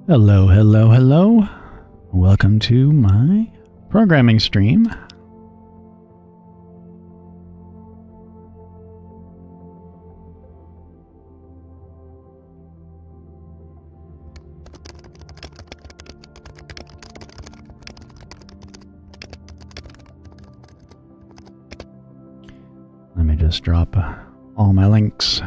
Hello, hello, hello. Welcome to my programming stream. Let me just drop all my links.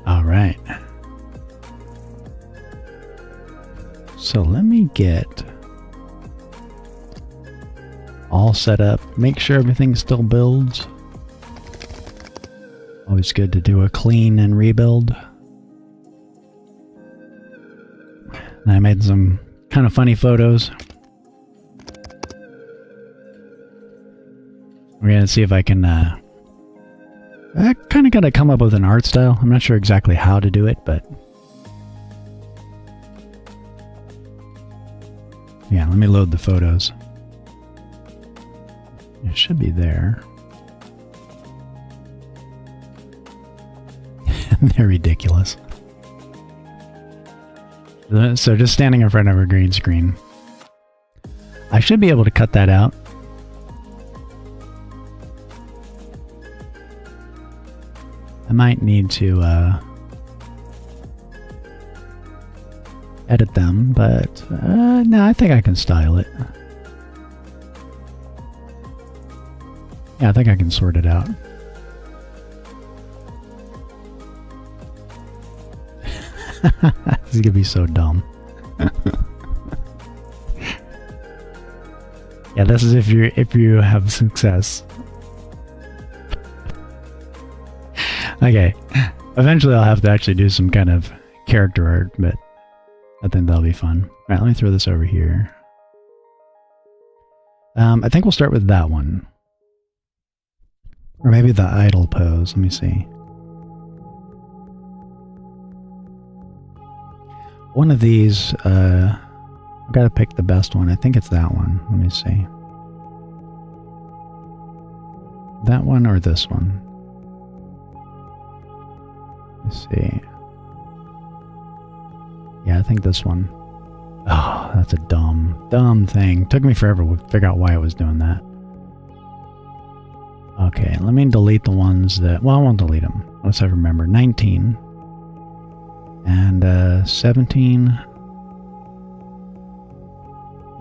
All right. So let me get all set up. Make sure everything still builds. Always good to do a clean and rebuild. And I made some kind of funny photos. We're going to see if I can I kind of got to come up with an art style. I'm not sure exactly how to do it, but yeah, let me load the photos. It should be there. They're ridiculous. So just standing in front of a green screen. I should be able to cut that out. I might need to edit them, but no, I think I can style it. Yeah, I think I can sort it out. This is gonna be so dumb. Yeah, this is if you have success. Okay, eventually I'll have to actually do some kind of character art, but I think that'll be fun. Alright, let me throw this over here. I think we'll start with that one. Or maybe the idle pose, let me see. One of these, I've got to pick the best one. I think it's that one. Let me see. That one or this one? Let's see. Yeah, I think this one. Oh, that's a dumb thing. Took me forever to figure out why I was doing that. Okay, let me delete the ones that... Well, I won't delete them. Let's have remember. 19. And 17.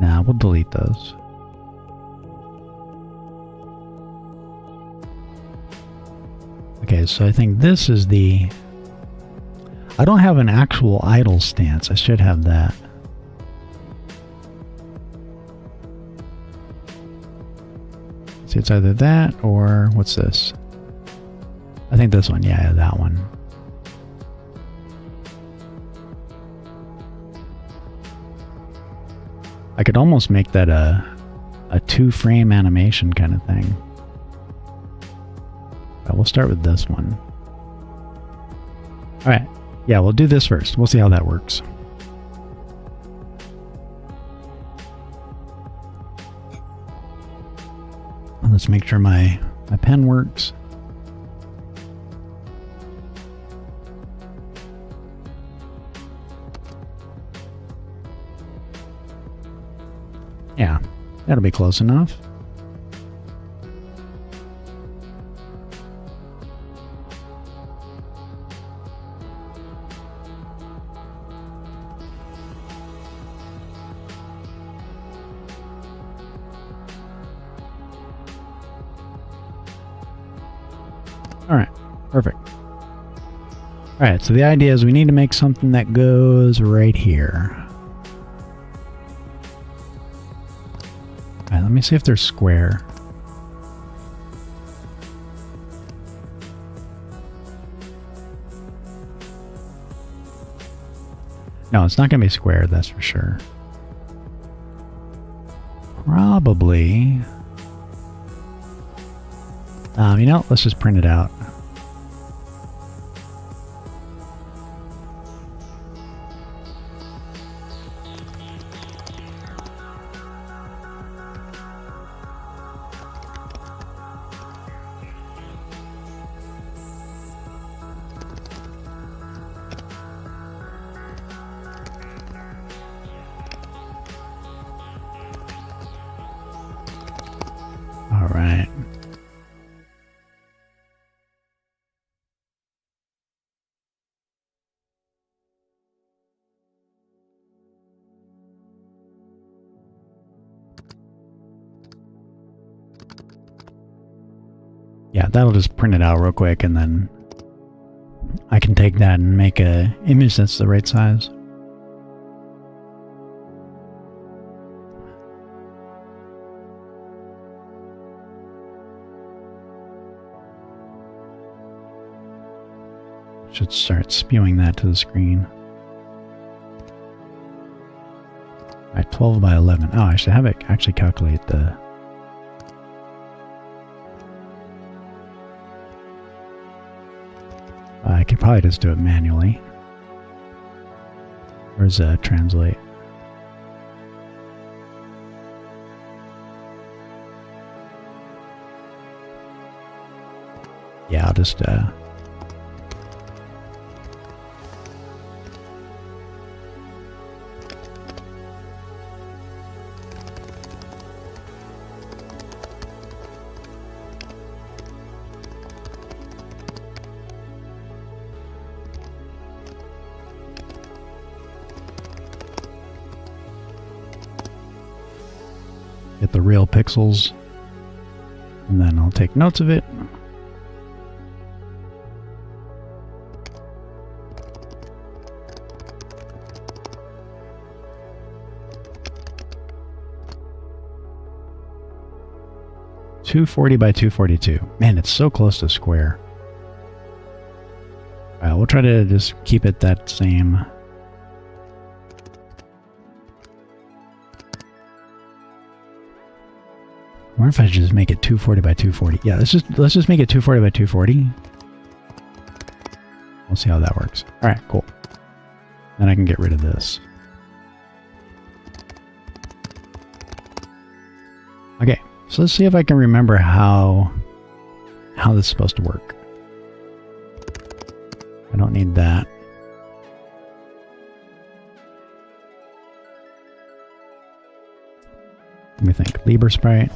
Nah, we'll delete those. Okay, so I think this is the... I don't have an actual idle stance. I should have that. See, it's either that or... What's this? I think this one. Yeah, that one. I could almost make that a two-frame animation kind of thing. But we'll start with this one. Alright. Yeah, we'll do this first. We'll see how that works. Let's make sure my pen works. Yeah, that'll be close enough. Alright, perfect. Alright, so the idea is we need to make something that goes right here. Alright, let me see if they're square. No, it's not going to be square, that's for sure. Probably... you know, let's just print it out. All right. Yeah, that'll just print it out real quick, and then I can take that and make a image that's the right size. Should start spewing that to the screen. Alright, 12 by 11. Oh, I should have it actually calculate the... I could probably just do it manually. Where's translate? Yeah, I'll just get the real pixels, and then I'll take notes of it. .240 by 242. Man, it's so close to square. Alright, we'll try to just keep it that same. I wonder if I should just make it 240 by 240. Yeah, let's just make it 240 by 240. We'll see how that works. Alright, cool. Then I can get rid of this. Okay, so let's see if I can remember how this is supposed to work. I don't need that. Let me think. Libre Sprite.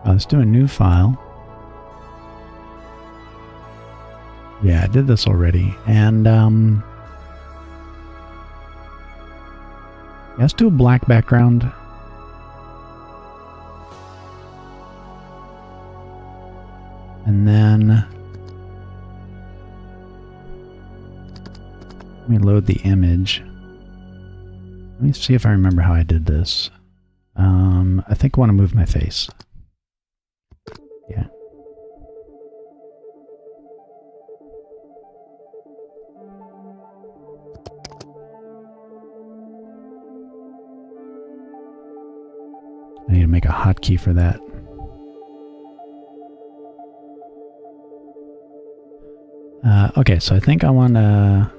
Let's do a new file. Yeah, I did this already. And, yeah, let's do a black background. And then, let me load the image. Let me see if I remember how I did this. I think I want to move my face. Yeah. I need to make a hotkey for that. Okay, so I think I want a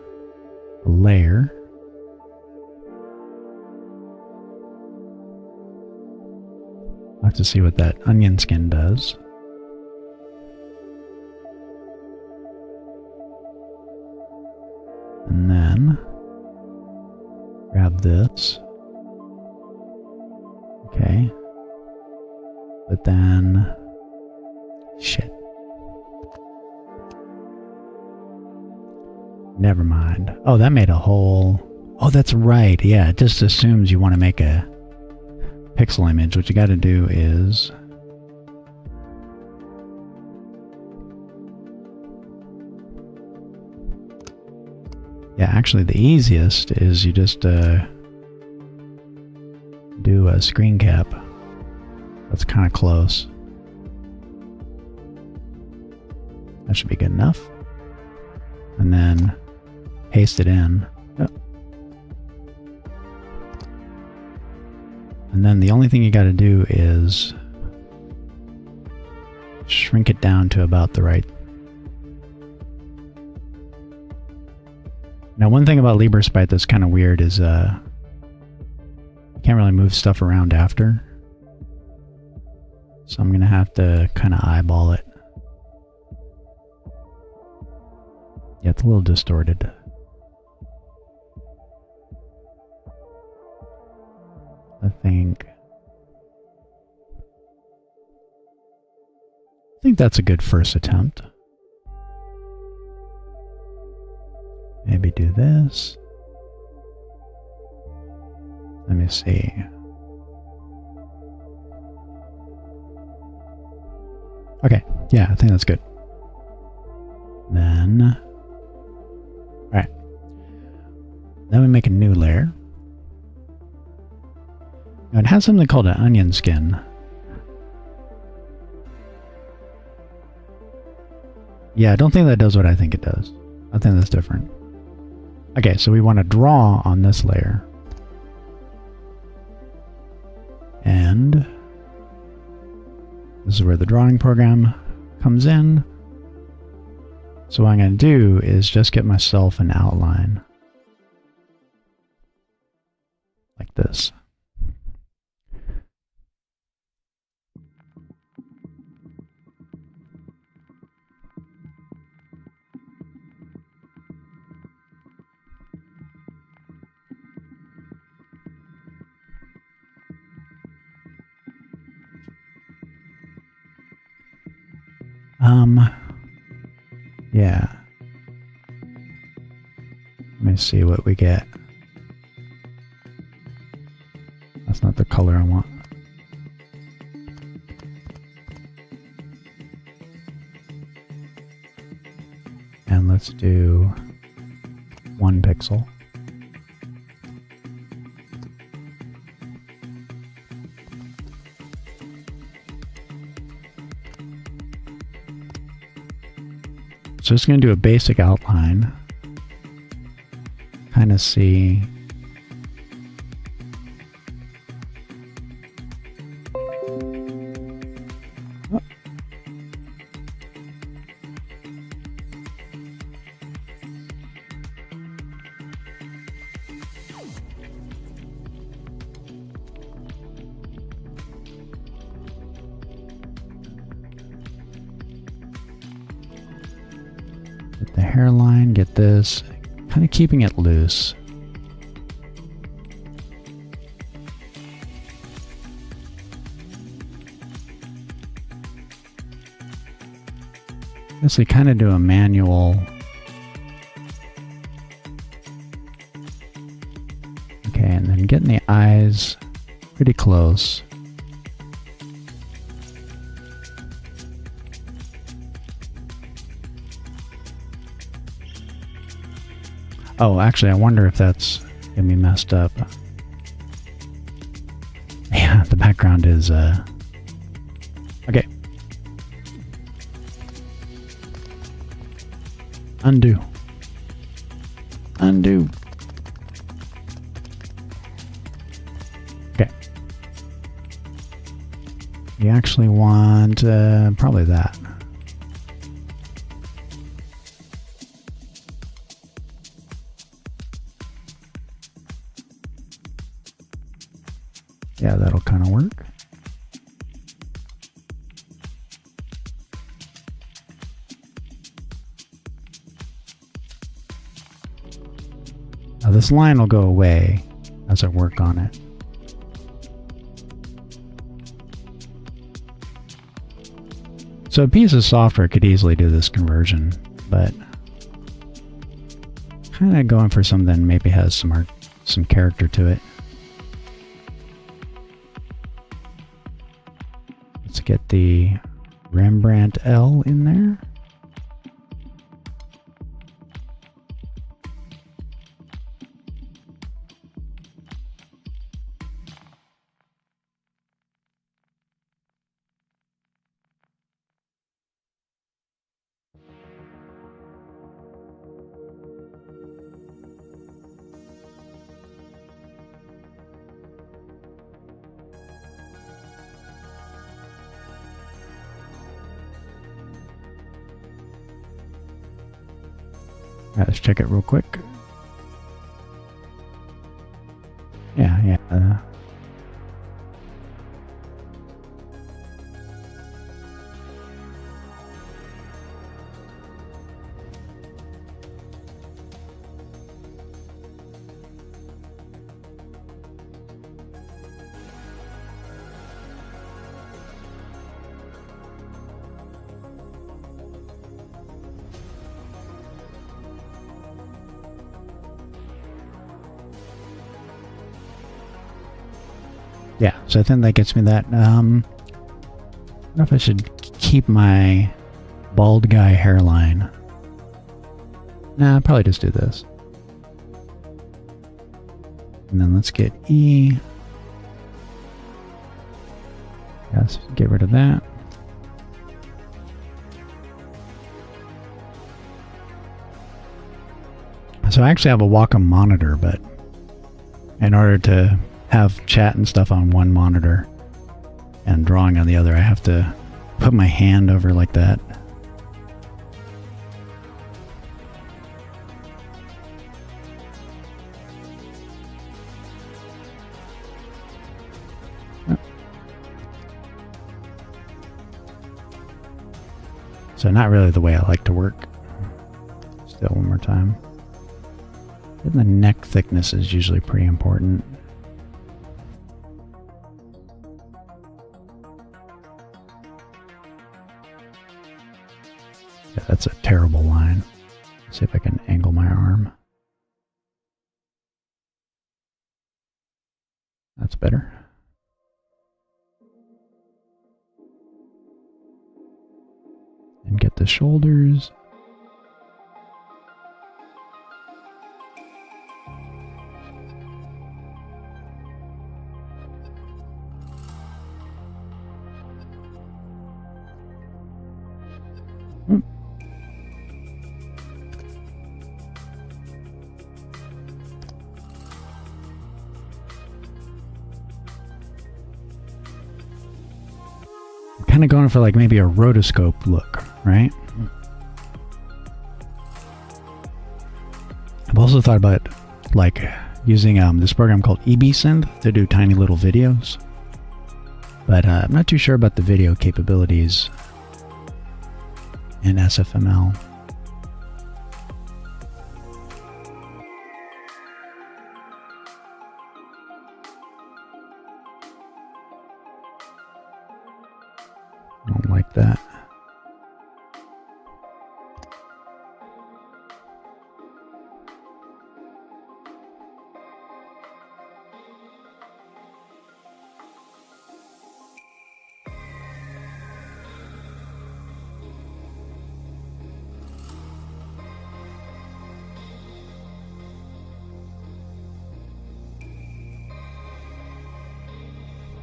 layer. have to see what that onion skin does. And then grab this. Okay. But then, shit. Never mind. Oh, that made a whole... Oh, that's right. Yeah, it just assumes you want to make a pixel image. What you got to do is... Yeah, actually the easiest is you just do a screen cap. That's kind of close. That should be good enough. And then paste it in. Oh. And then the only thing you got to do is shrink it down to about the right. Now, one thing about LibreSprite that's kind of weird is you can't really move stuff around after. So I'm going to have to kind of eyeball it. Yeah, it's a little distorted. I think that's a good first attempt. Maybe do this. Let me see. Okay, yeah, I think that's good. Then, alright. Then we make a new layer. Now it has something called an onion skin. Yeah, I don't think that does what I think it does. I think that's different. Okay, so we want to draw on this layer. And this is where the drawing program comes in. So what I'm going to do is just get myself an outline. Like this. Yeah. Let me see what we get. That's not the color I want. And let's do 1 pixel. So just going to do a basic outline. Kind of see. Oh. Get the hairline, get this, kind of keeping it loose. Guess we kind of do a manual. Okay, and then getting the eyes pretty close. Oh, actually, I wonder if that's gonna be messed up. Yeah, the background is, okay. Undo. Undo. Okay. You actually want, probably that. Yeah, that'll kind of work. Now this line will go away as I work on it. So a piece of software could easily do this conversion, but kind of going for something that maybe has some character to it. Let's get the Rembrandt L in there. Alright, let's check it real quick. Yeah. Yeah, so I think that gets me that. I don't know if I should keep my bald guy hairline. Nah, I'll probably just do this. And then let's get E. Yes, get rid of that. So I actually have a Wacom monitor, but in order to have chat and stuff on one monitor and drawing on the other, I have to put my hand over like that. So not really the way I like to work. Still one more time. And the neck thickness is usually pretty important. Yeah, that's a terrible line. Let's see if I can angle my arm. That's better. And get the shoulders. Kind of going for like maybe a rotoscope look, right? I've also thought about like using this program called EBSynth to do tiny little videos, but I'm not too sure about the video capabilities in SFML. I don't like that.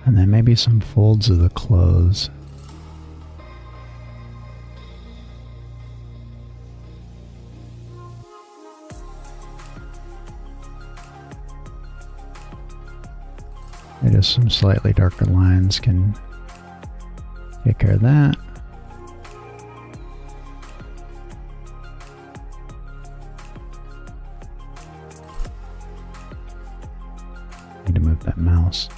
And then maybe some folds of the clothes. Just some slightly darker lines can take care of that. Need to move that mouse.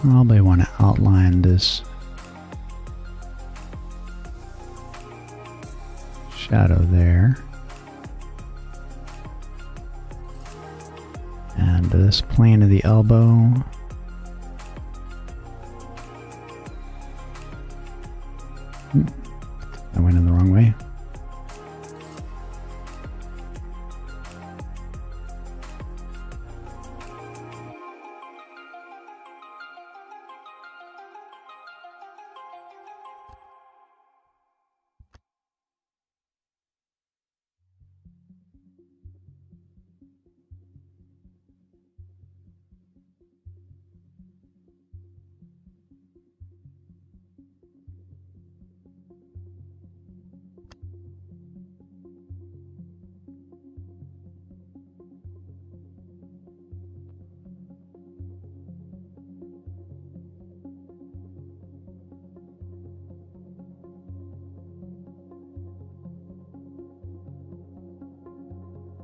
probably want to outline this shadow there. And this plane of the elbow. I went in the wrong way.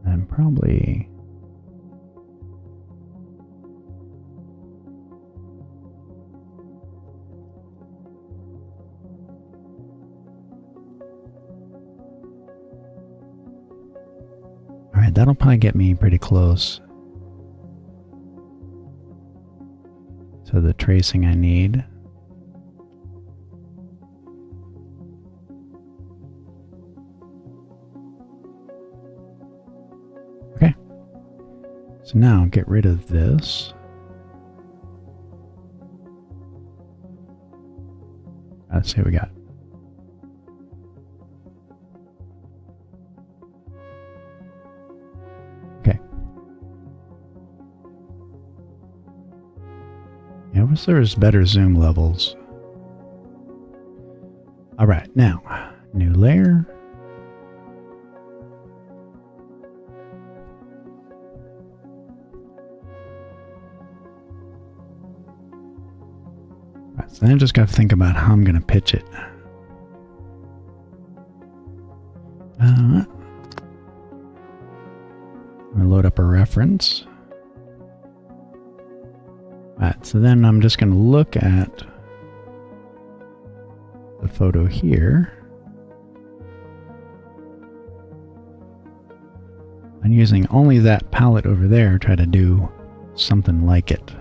And probably all right, that'll probably get me pretty close to the tracing I need. Okay, so now get rid of this. Let's see what we got. Okay. Yeah, I wish there was better zoom levels. All right, now, new layer. So then I just got to think about how I'm going to pitch it. I'm going to load up a reference. Alright, so then I'm just going to look at the photo here. And using only that palette over there, try to do something like it.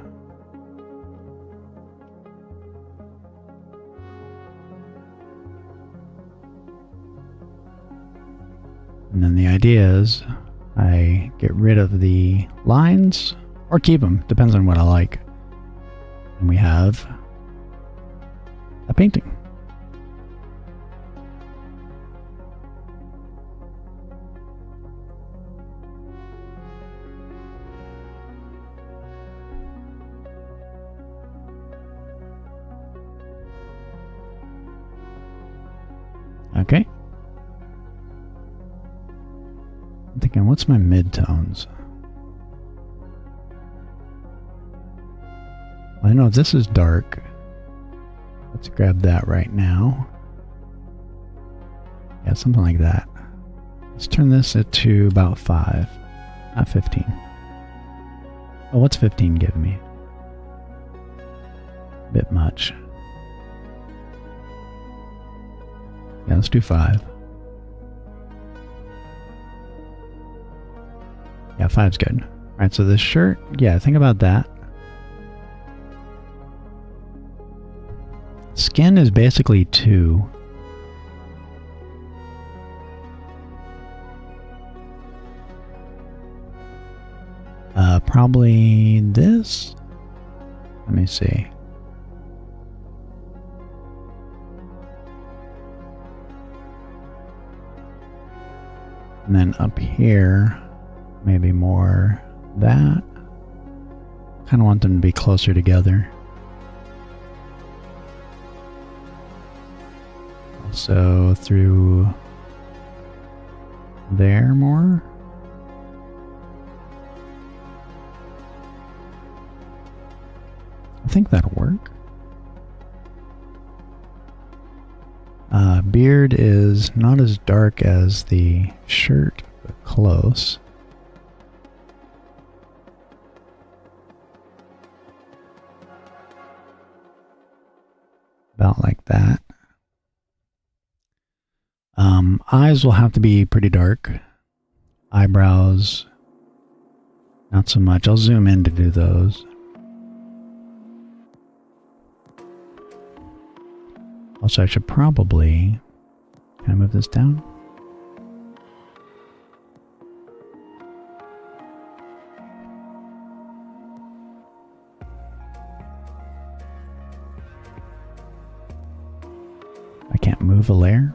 And then the idea is I get rid of the lines or keep them, depends on what I like. And we have a painting. Okay. I'm thinking, what's my midtones? Well, I know this is dark. Let's grab that right now. Yeah, something like that. Let's turn this to about 5, not 15. Oh, what's 15 giving me? A bit much. Yeah, let's do 5. Yeah, 5's good. Alright, so this shirt, yeah, think about that. Skin is basically 2. Probably this? Let me see. And then up here, maybe more that. Kind of want them to be closer together. Also through there more. I think that'll work. Beard is not as dark as the shirt, but close. About like that. Eyes will have to be pretty dark. Eyebrows, not so much. I'll zoom in to do those. Also, I should probably... Can I move this down? I can't move a layer.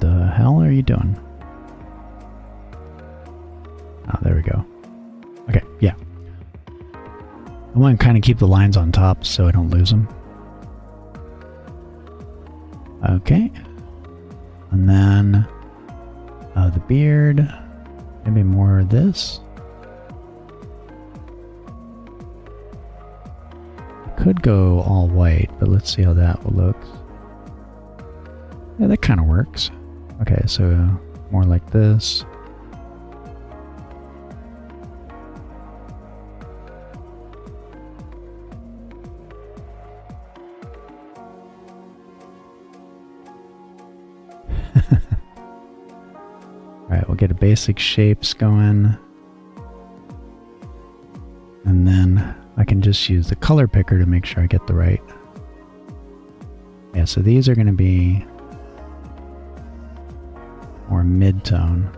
The hell are you doing? Oh, there we go. Okay, yeah. I want to kind of keep the lines on top so I don't lose them. Okay. And then the beard, maybe more of this. Could go all white, but let's see how that looks. Yeah, that kind of works. Okay, so more like this. Alright, we'll get a basic shapes going. And then I can just use the color picker to make sure I get the right. Yeah, so these are going to be more mid-tone.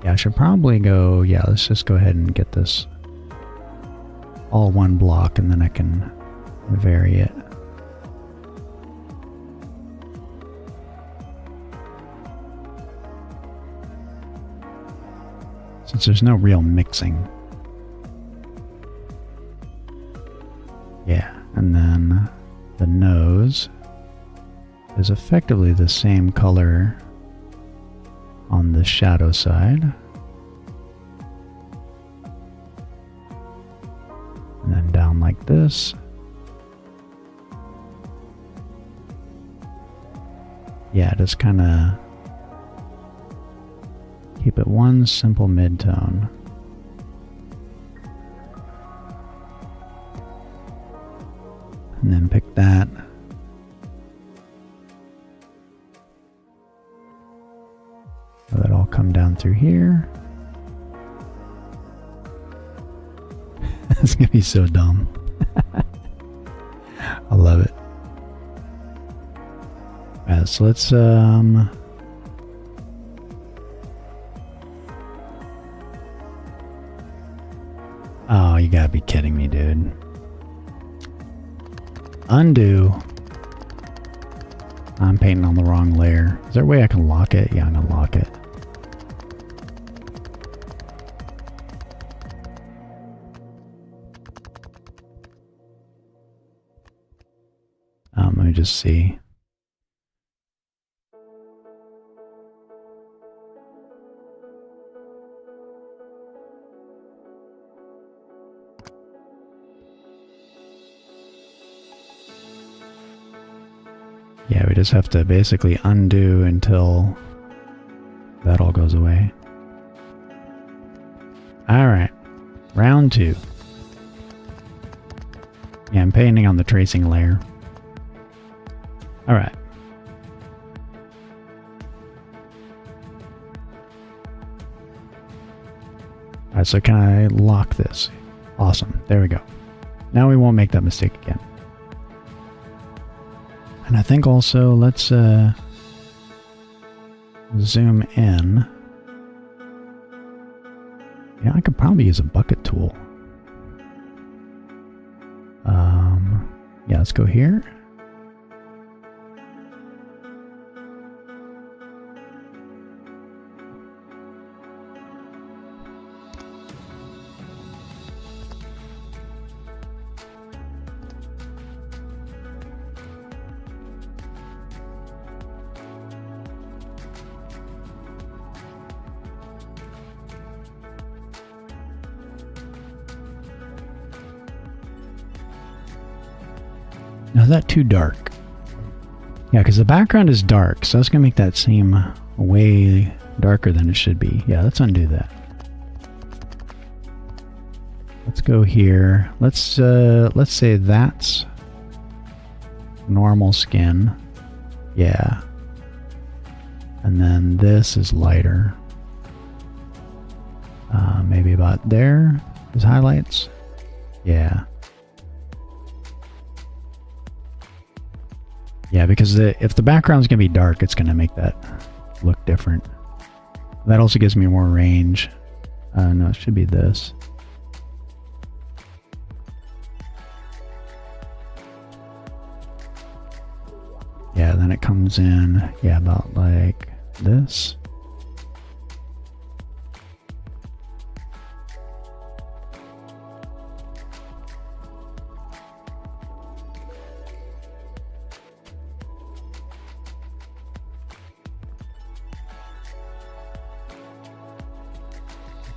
Yeah, I should probably go, yeah, let's just go ahead and get this all one block and then I can vary it. Since there's no real mixing. Yeah, and then the nose is effectively the same color on the shadow side. And then down like this. Yeah, just kind of keep it one simple mid-tone. And then pick that. Let that all come down through here. It's gonna be so dumb. I love it. Alright, so let's oh, you gotta be kidding me, dude. Undo. I'm painting on the wrong layer. Is there a way I can lock it? Yeah, I'm gonna lock it. Let me just see. Yeah, we just have to basically undo until that all goes away. Alright, round 2. Yeah, I'm painting on the tracing layer. Alright. Alright, so can I lock this? Awesome, there we go. Now we won't make that mistake again. And I think also, let's zoom in. Yeah, I could probably use a bucket tool. Yeah, let's go here. Now, is that too dark? Yeah, because the background is dark, so that's going to make that seem way darker than it should be. Yeah, let's undo that. Let's go here. Let's say that's normal skin. Yeah. And then this is lighter. Maybe about there is highlights. Yeah. Yeah, because if the background's going to be dark, it's going to make that look different. That also gives me more range. No, it should be this. Yeah, then it comes in, yeah, about like this.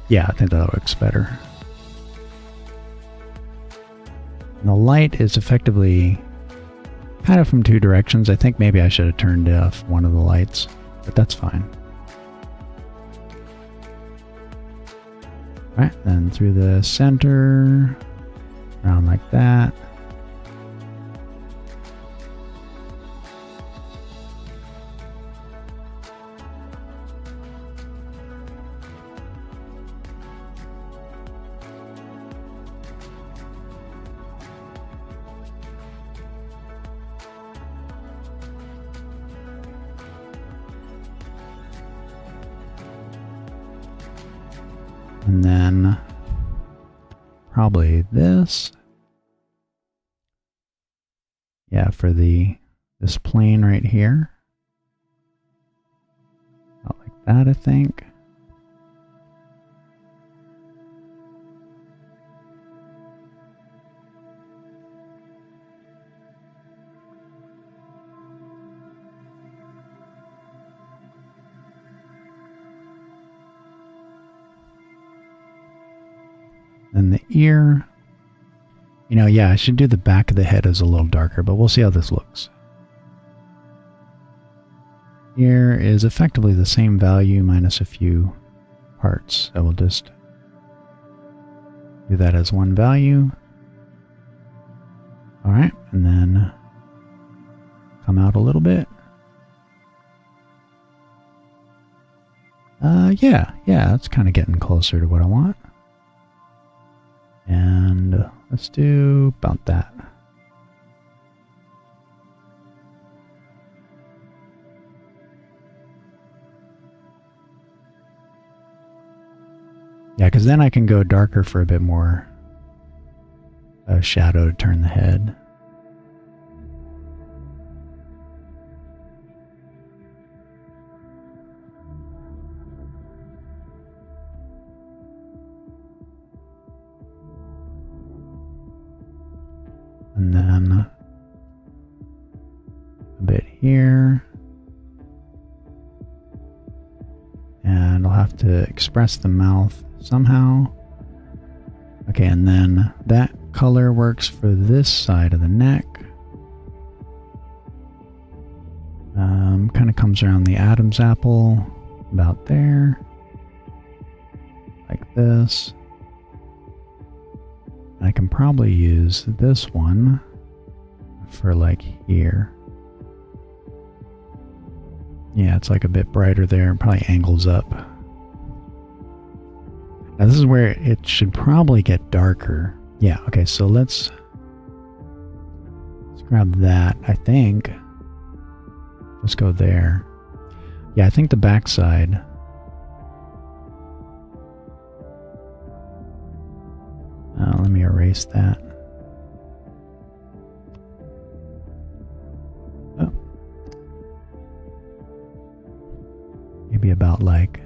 Yeah, I think that looks better. And the light is effectively kind of from two directions. I think maybe I should have turned off one of the lights, but that's fine. All right, then through the center, around like that. And then probably this. Yeah, for this plane right here. About like that, I think. Then the ear, yeah, I should do the back of the head as a little darker, but we'll see how this looks. Ear is effectively the same value minus a few parts. So we'll just do that as one value. All right, and then come out a little bit. Yeah, that's kind of getting closer to what I want. And let's do about that. Yeah, because then I can go darker for a bit more shadow to turn the head. And then a bit here. And I'll have to express the mouth somehow. Okay, and then that color works for this side of the neck. Kind of comes around the Adam's apple, about there. Like this. I can probably use this one for like here. Yeah, it's like a bit brighter there. It probably angles up. Now this is where it should probably get darker. Yeah, okay, so let's grab that, I think. Let's go there. Yeah, I think the backside. Let me erase that. Oh. Maybe about like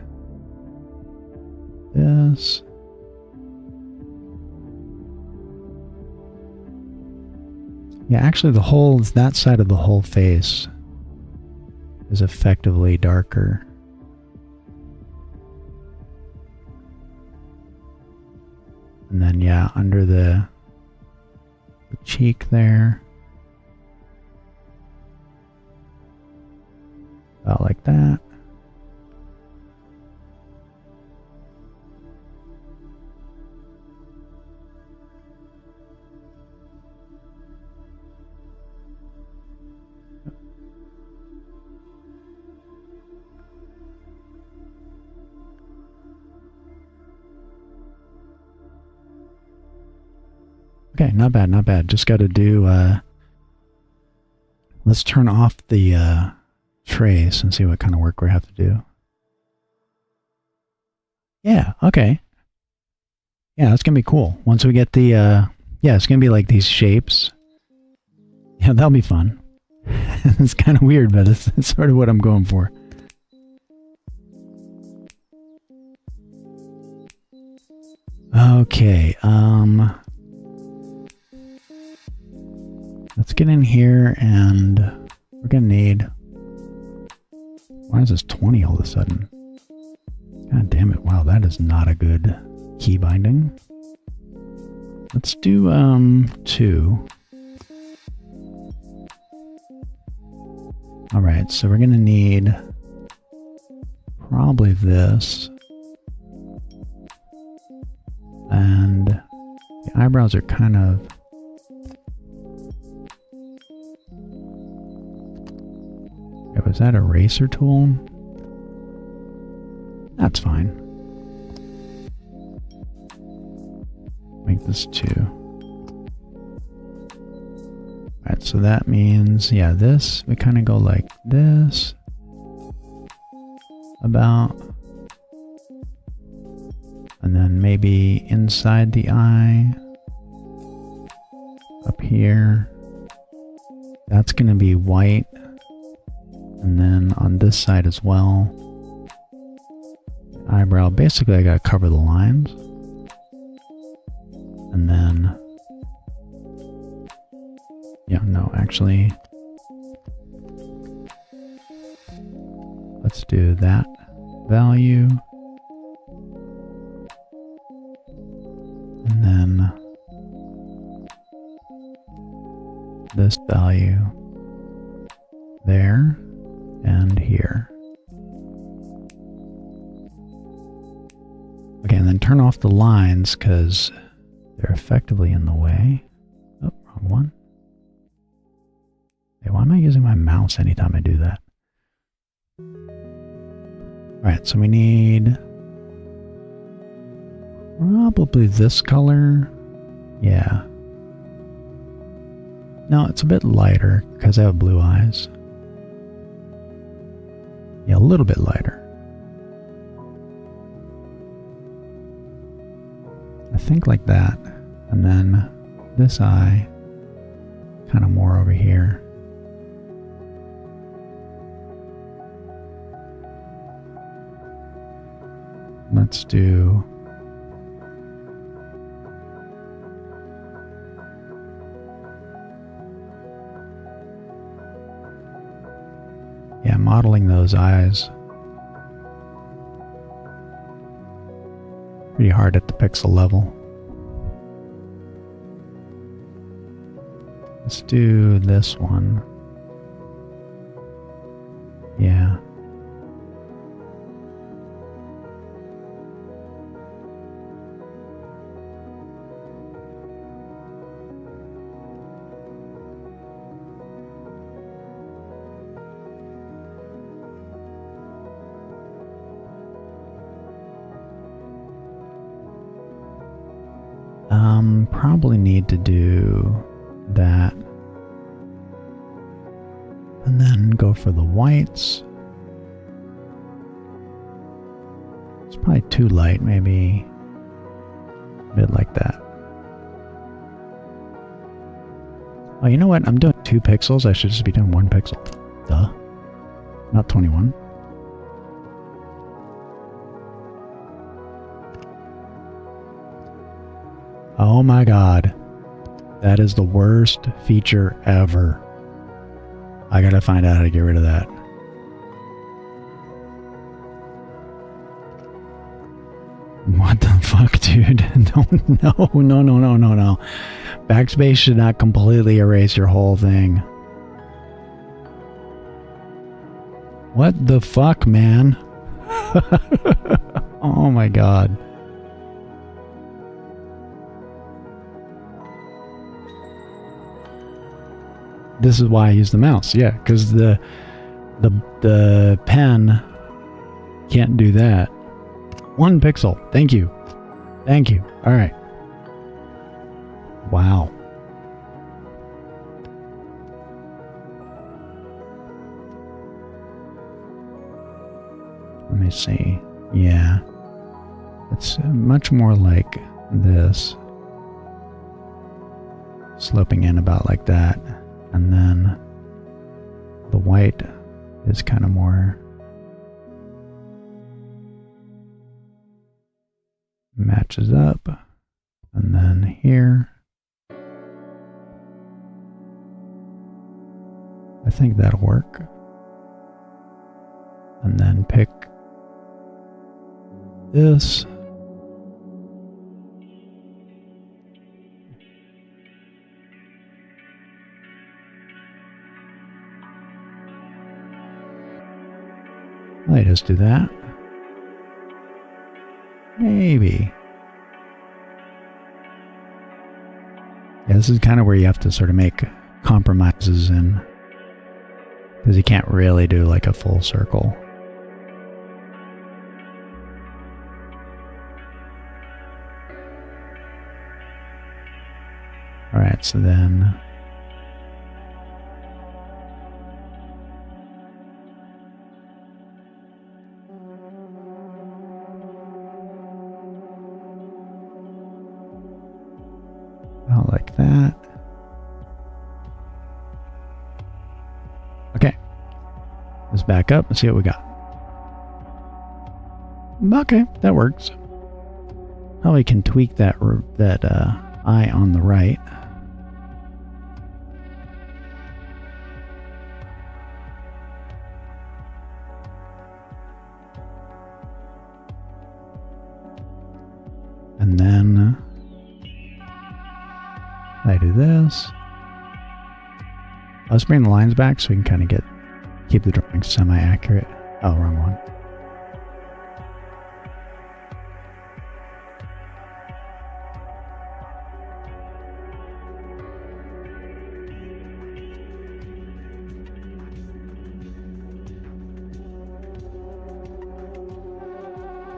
this. Yeah, actually that side of the whole face is effectively darker. And then, yeah, under the cheek there. About like that. Okay, not bad, not bad. Just got to do, let's turn off the trace and see what kind of work we have to do. Yeah, okay. Yeah, that's going to be cool. Once we get the, yeah, it's going to be like these shapes. Yeah, that'll be fun. It's kind of weird, but it's sort of what I'm going for. Okay, let's get in here and we're gonna need... Why is this 20 all of a sudden? God damn it, wow, that is not a good key binding. Let's do 2. Alright, so we're gonna need probably this. And the eyebrows are kind of... Okay, was that a eraser tool? That's fine. Make this 2. Alright, so that means, yeah, this, we kind of go like this. About. And then maybe inside the eye. Up here. That's going to be white. And then on this side as well. Eyebrow, basically I got to cover the lines. And then... Yeah, no, actually... Let's do that value. And then... this value. There. And here. Okay, and then turn off the lines because they're effectively in the way. Oh, wrong one. Okay, why am I using my mouse anytime I do that? Alright, so we need probably this color. Yeah. No, it's a bit lighter because I have blue eyes. Yeah, a little bit lighter. I think like that. And then this eye, kind of more over here. Let's do... yeah, modeling those eyes. Pretty hard at the pixel level. Let's do this one. Yeah. Probably need to do that. And then go for the whites. It's probably too light, maybe a bit like that. Oh, you know what? I'm doing 2 pixels. I should just be doing 1 pixel. Duh. Not 21. Oh my god. That is the worst feature ever. I gotta find out how to get rid of that. What the fuck, dude? No. Backspace should not completely erase your whole thing. What the fuck, man? Oh my god. This is why I use the mouse. Yeah, because the pen can't do that. 1 pixel. Thank you. Thank you. All right. Wow. Let me see. Yeah. It's much more like this. Sloping in about like that. And then the white is kind of more matches up. And then here, I think that'll work. And then pick this. Might just do that. Maybe. Yeah, this is kind of where you have to sort of make compromises in, because you can't really do like a full circle. Alright, so then like that. Okay. Let's back up and see what we got. Okay, that works. Probably can tweak that eye on the right. And then I do this. Let's bring the lines back so we can kind of keep the drawing semi-accurate. Oh, wrong one.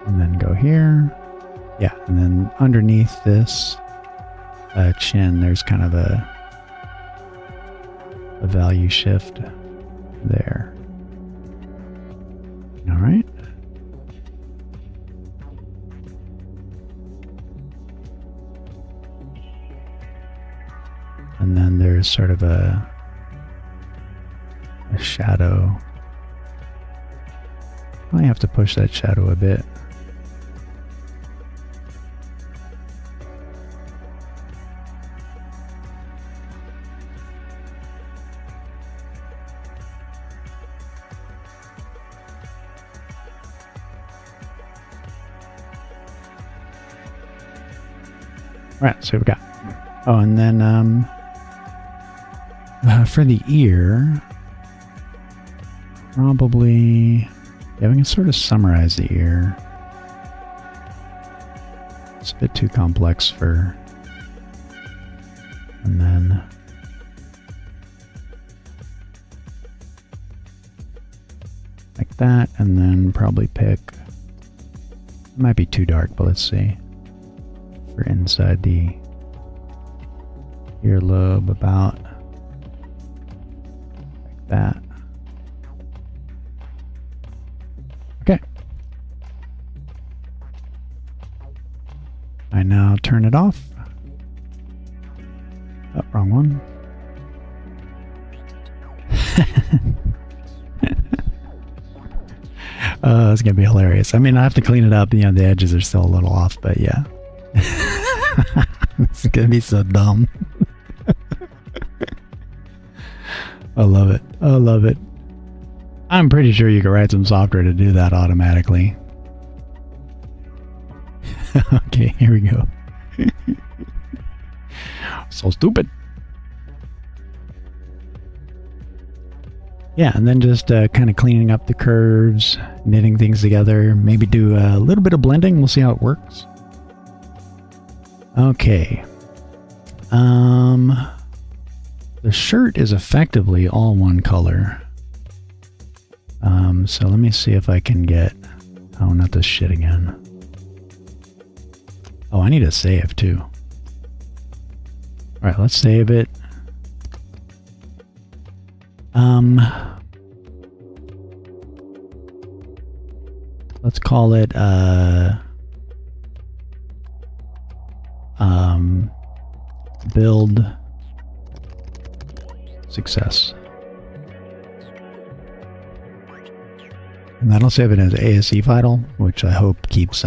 And then go here. Yeah, and then underneath this chin, there's kind of a value shift there. All right. And then there's sort of a shadow. I have to push that shadow a bit. Right, so we got. Oh, and then for the ear, probably, yeah, we can sort of summarize the ear. It's a bit too complex for, and then like that, and then probably pick, it might be too dark, but let's see. For inside the earlobe, about like that. Okay. I now turn it off. Oh, wrong one. It's gonna be hilarious. I mean, I have to clean it up. You know, the edges are still a little off, but yeah. It's gonna be so dumb. I love it. I love it. I'm pretty sure you can write some software to do that automatically. Okay, here we go. So stupid. Yeah, and then just kind of cleaning up the curves, knitting things together, maybe do a little bit of blending. We'll see how it works. Okay. The shirt is effectively all one color. So let me see if I can get... Oh, not this shit again. Oh, I need to save too. Alright, let's save it. Let's call it, build success. And that'll save it as ASE file, which I hope keeps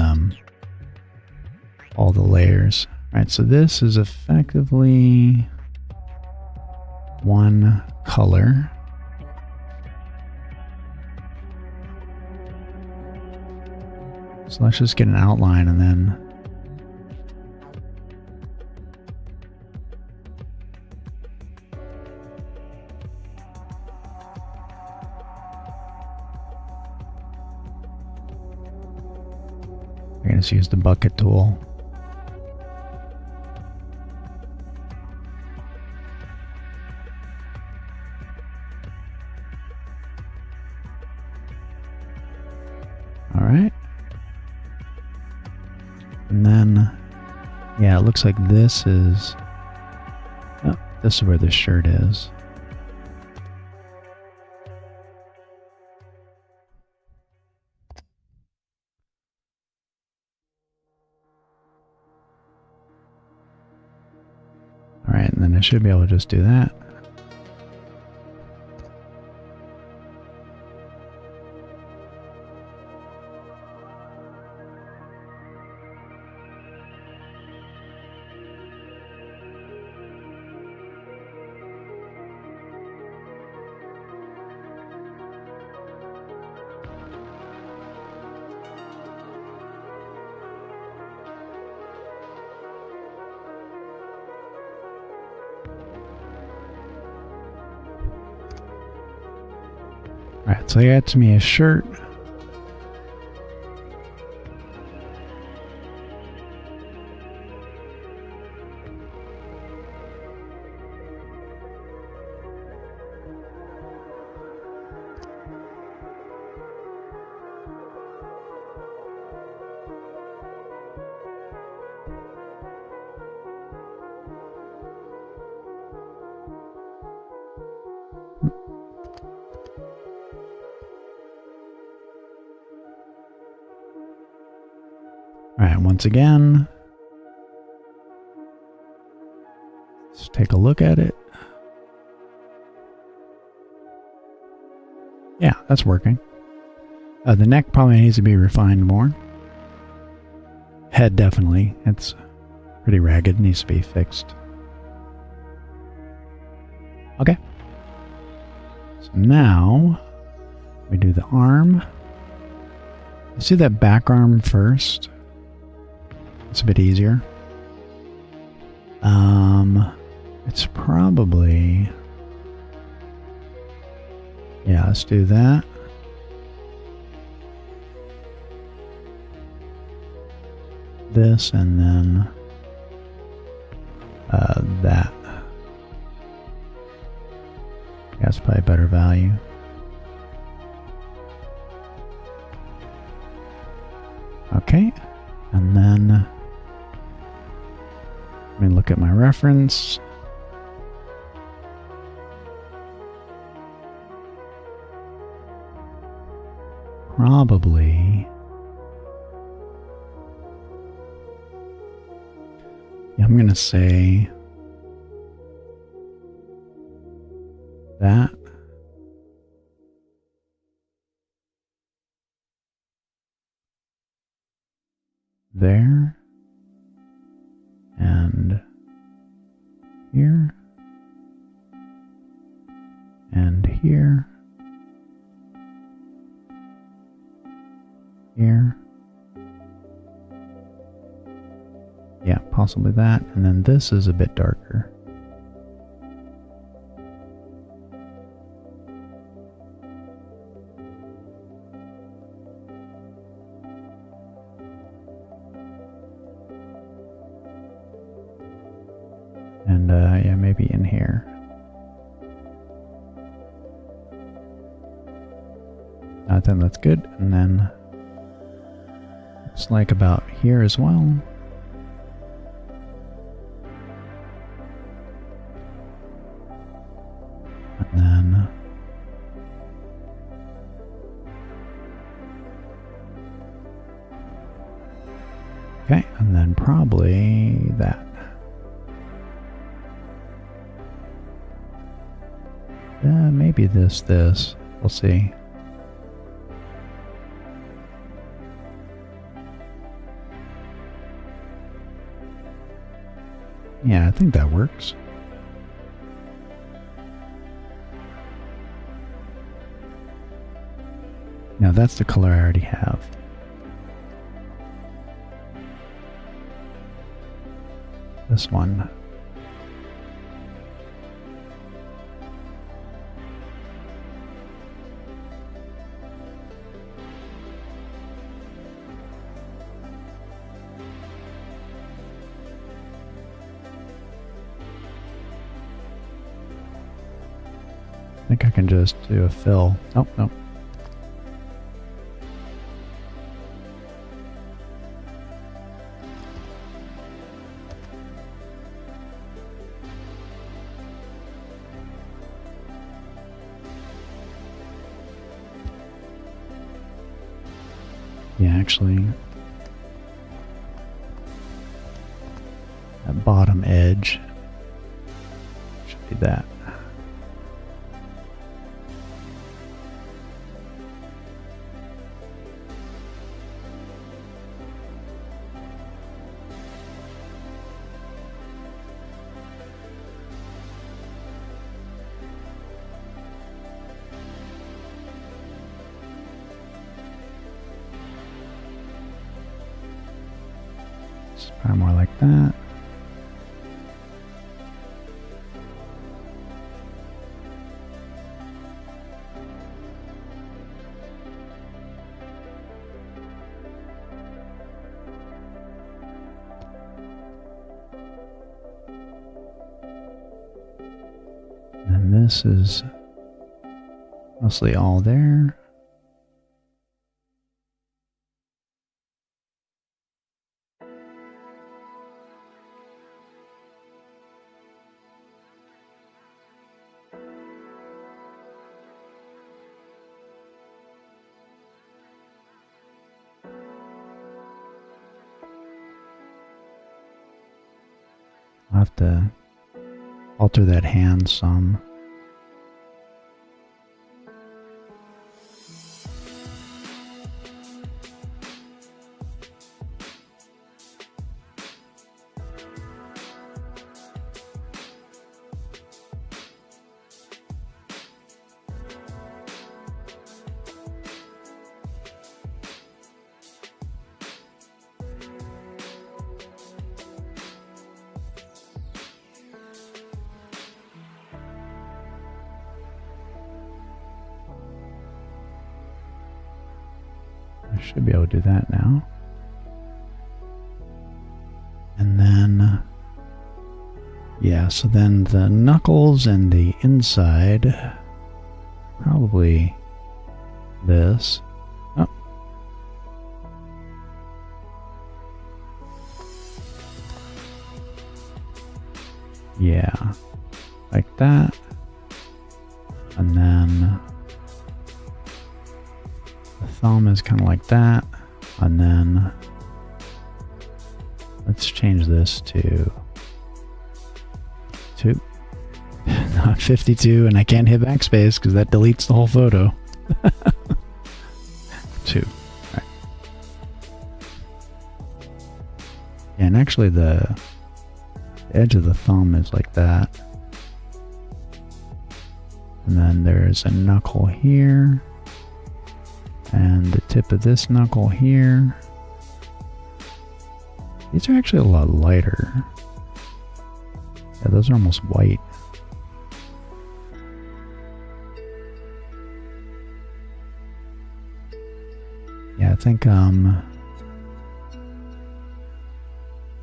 all the layers. Alright, so this is effectively one color. So let's just get an outline and then we're going to use the bucket tool. All right. And then, yeah, it looks like this is, oh, this is where this shirt is. All right, and then I should be able to just do that. Alright, so that's me a shirt. Alright, once again, let's take a look at it. Yeah, that's working. The neck probably needs to be refined more. Head definitely. It's pretty ragged, needs to be fixed. Okay. So now we do the arm. Let's do that back arm first. It's a bit easier. It's probably... Yeah, let's do that. This and then that. That's probably better value. Okay, and then let me look at my reference. Probably. Yeah, I'm going to say that. There. And here. And here. Here. Yeah, possibly that. And then this is a bit darker. And yeah, maybe in here. I think that's good. And then looks like about here as well. And then okay, and then probably that. Maybe this. We'll see. Yeah, I think that works. Now that's the color I already have. This one. I think I can just do a fill. Oh, no. Yeah, actually, that bottom edge should be that. It's probably more like that. And this is mostly all there. I'll have to alter that hand some. I should be able to do that now. And then, yeah, so then the knuckles and the inside, probably this. Oh. Yeah, like that. And then the thumb is kind of like that, and then let's change this to 2, not 52, and I can't hit backspace because that deletes the whole photo. 2. All right. And actually the edge of the thumb is like that. And then there's a knuckle here. And the tip of this knuckle here. These are actually a lot lighter. Yeah, those are almost white. Yeah, I think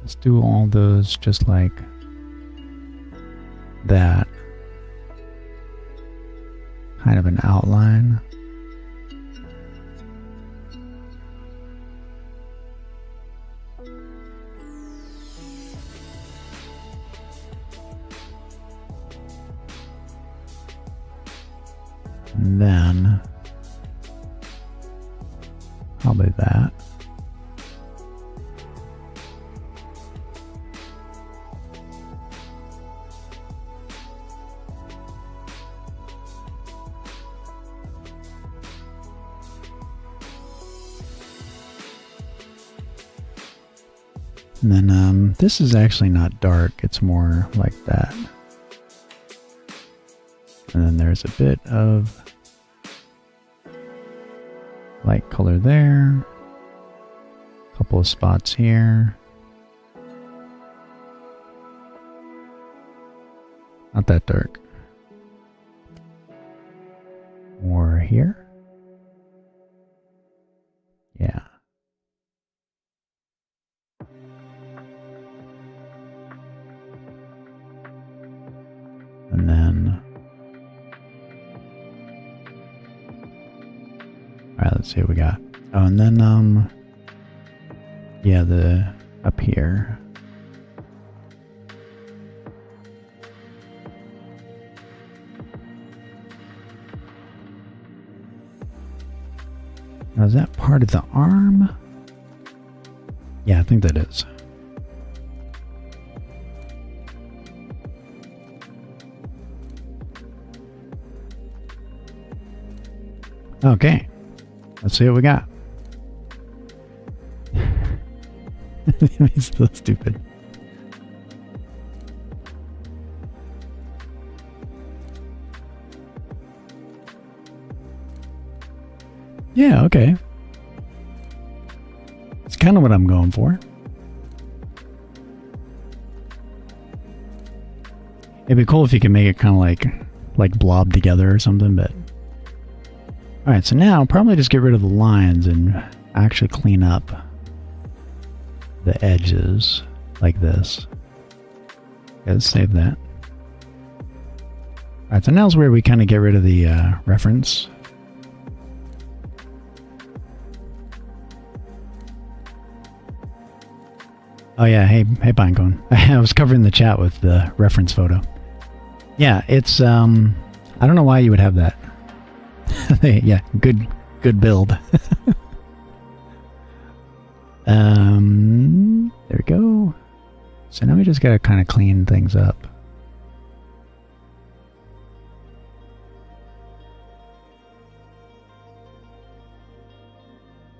let's do all those just like that kind of an outline. And then probably that. And then this is actually not dark, it's more like that. And then there's a bit of light color there. A couple of spots here. Not that dark. More here. Yeah. And then, all right, let's see what we got. Oh, and then, yeah, the up here. Now, is that part of the arm? Yeah, I think that is. Okay, let's see what we got. He's so stupid. Yeah, okay. It's kind of what I'm going for. It'd be cool if you could make it kind of like blob together or something, but... Alright, so now probably just get rid of the lines and actually clean up the edges like this. Okay, let's save that. Alright, so now's where we kind of get rid of the reference. Oh yeah, hey Pinecone. I was covering the chat with the reference photo. Yeah, it's I don't know why you would have that. Yeah, good build. There we go. So now we just gotta kind of clean things up.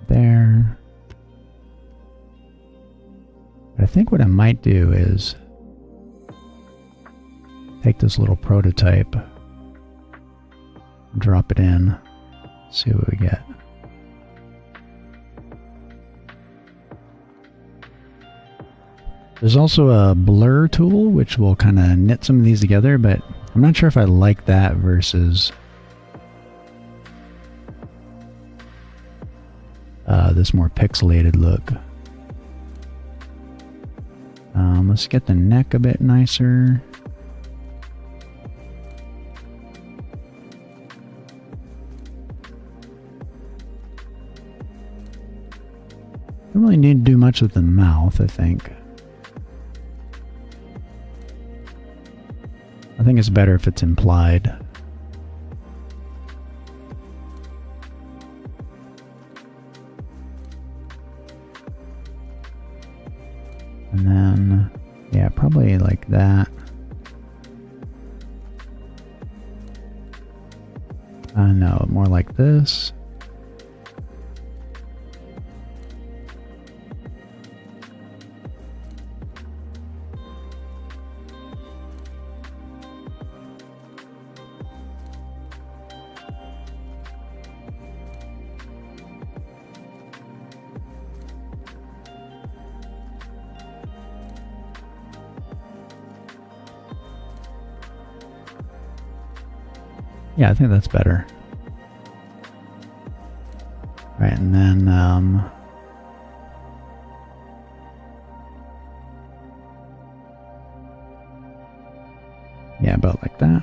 There. But I think what I might do is take this little prototype, drop it in, see what we get. There's also a blur tool which will kind of knit some of these together, but I'm not sure if I like that versus this more pixelated look. Let's get the neck a bit nicer. Don't really need to do much with the mouth, I think. I think it's better if it's implied. And then, yeah, probably like that. No, more like this. Yeah, I think that's better. Right, and then Yeah, about like that.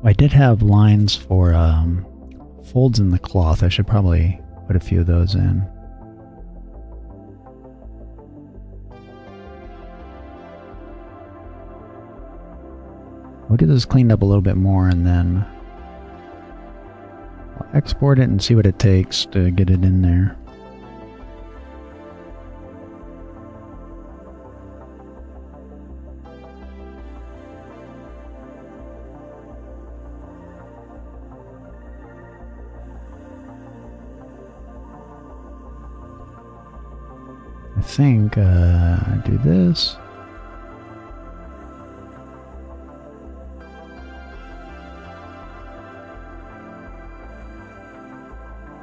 I did have lines for folds in the cloth. I should probably put a few of those in. We'll get this cleaned up a little bit more and then I'll export it and see what it takes to get it in there. I think do this.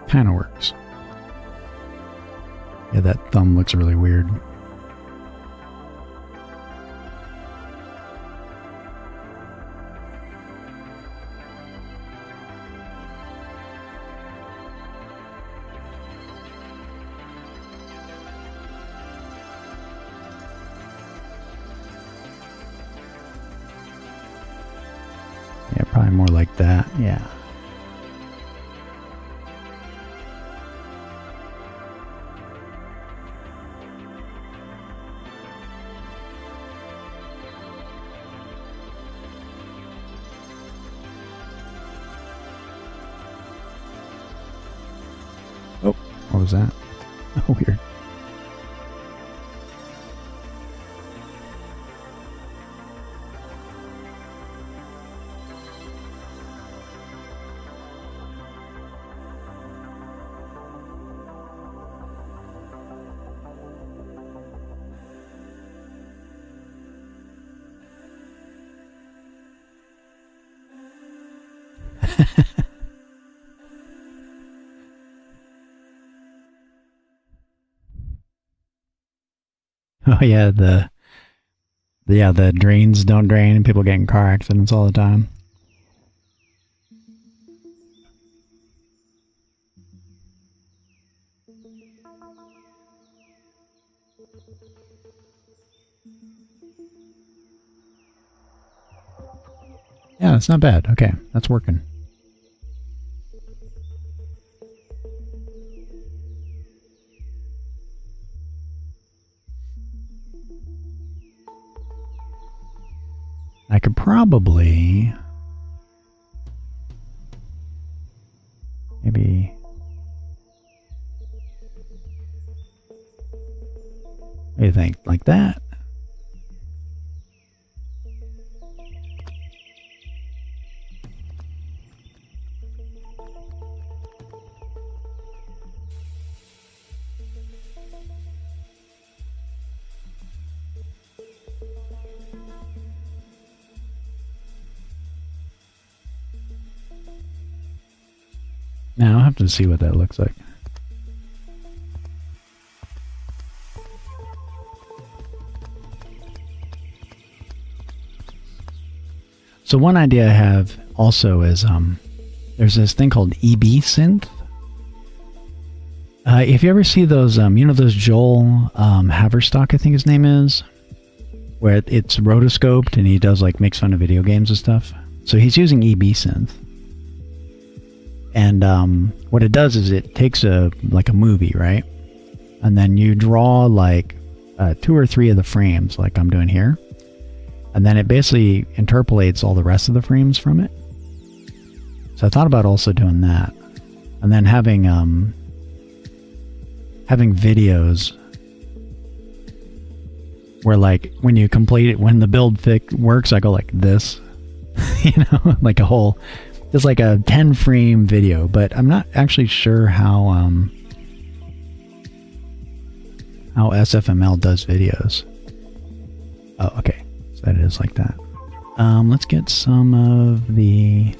Kind of works. Yeah, that thumb looks really weird. Yeah, probably more like that. Yeah. Oh, what was that? Oh, weird. Oh yeah, the drains don't drain and people get in car accidents all the time. Yeah, that's not bad. Okay, that's working. I could probably maybe what do you think? Like that? Now I'll have to see what that looks like. So one idea I have also is there's this thing called EB synth. If you ever see those, you know, those Joel Haverstock, I think his name is, where it's rotoscoped and he does like makes fun of video games and stuff. So he's using EB synth. And what it does is it takes a movie, right? And then you draw like 2 or 3 of the frames like I'm doing here. And then it basically interpolates all the rest of the frames from it. So I thought about also doing that. And then having videos where like when you complete it, when the build works, I go like this, you know, like a whole It's like a 10 frame video, but I'm not actually sure how SFML does videos. Oh, okay. So that is like that. Let's get some of the...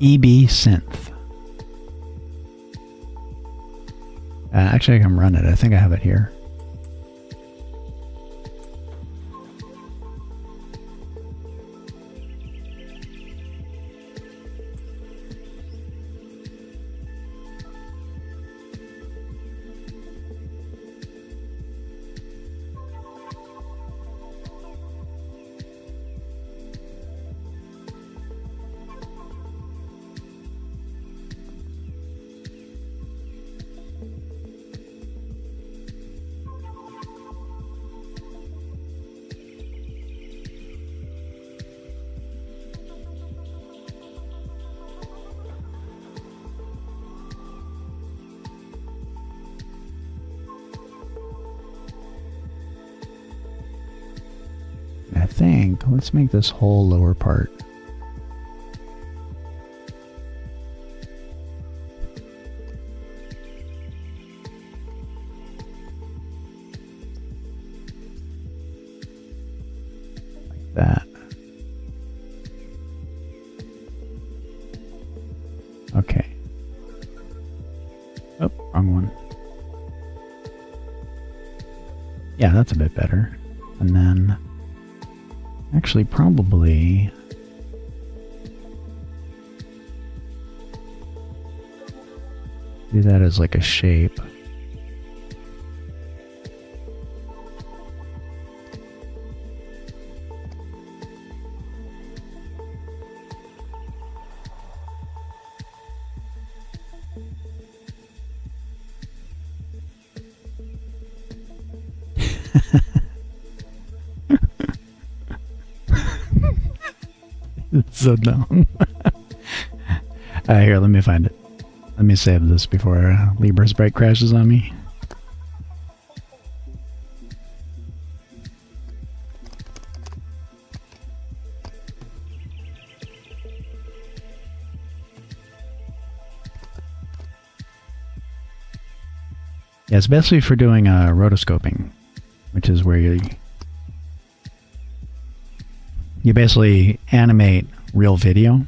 EB synth. Actually, I can run it. I think I have it here. I think, let's make this whole lower part. Like that. Okay. Oh, wrong one. Yeah, that's a bit better. And then... actually, probably... do that as like a shape. It's so dumb. Here, let me find it. Let me save this before Libra's Sprite crashes on me. Yeah, it's basically for doing rotoscoping, which is where you basically animate real video.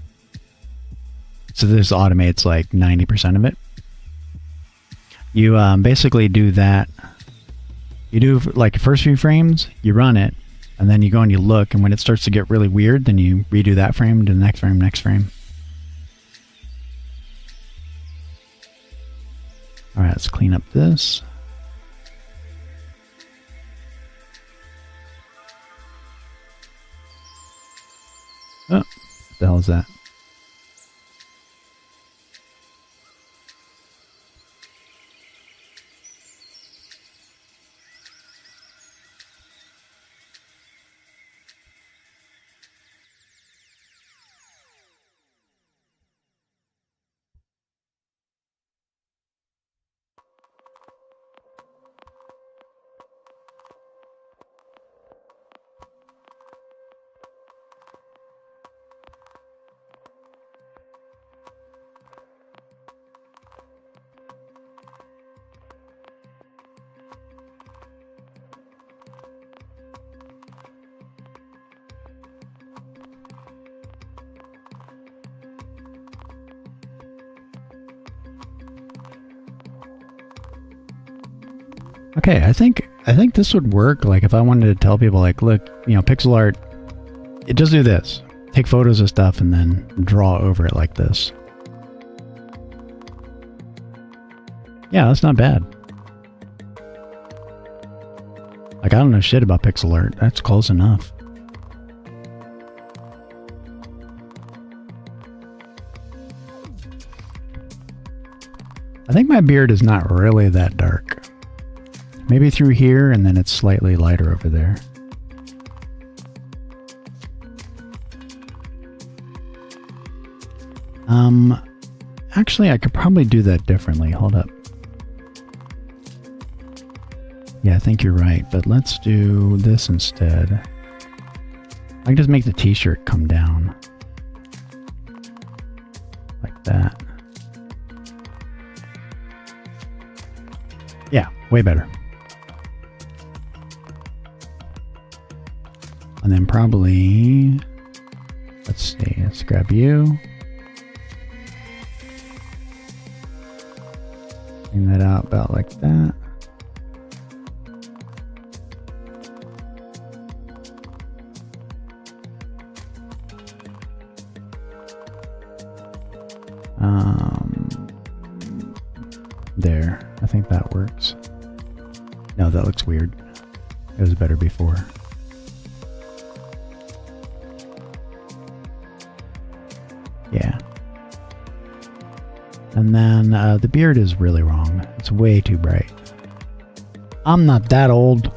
So this automates like 90% of it. You basically do that. You do like the first few frames, you run it, and then you go and you look, and when it starts to get really weird, then you redo that frame, do the next frame, next frame. Alright, let's clean up this. Oh, what the hell is that? Okay, I think this would work. Like if I wanted to tell people, like, look, you know, pixel art, just do this. Take photos of stuff and then draw over it like this. Yeah, that's not bad. Like, I don't know shit about pixel art. That's close enough. I think my beard is not really that dark. Maybe through here, and then it's slightly lighter over there. Actually, I could probably do that differently. Hold up. Yeah, I think you're right, but let's do this instead. I can just make the t-shirt come down. Like that. Yeah, way better. And then probably, let's see, let's grab you. Bring that out about like that. There. I think that works. No, that looks weird. It was better before. Yeah. And then the beard is really wrong. It's way too bright. I'm not that old.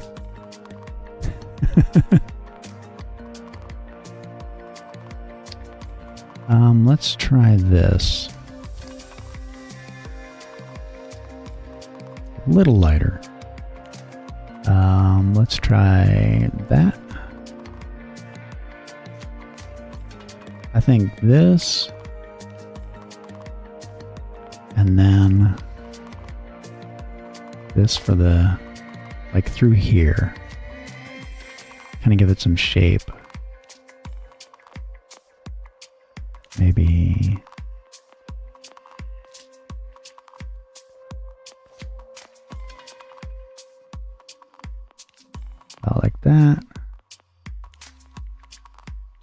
Let's try this. A little lighter. Let's try that. I think this. And then this for the, like through here. Kind of give it some shape. Maybe about like that.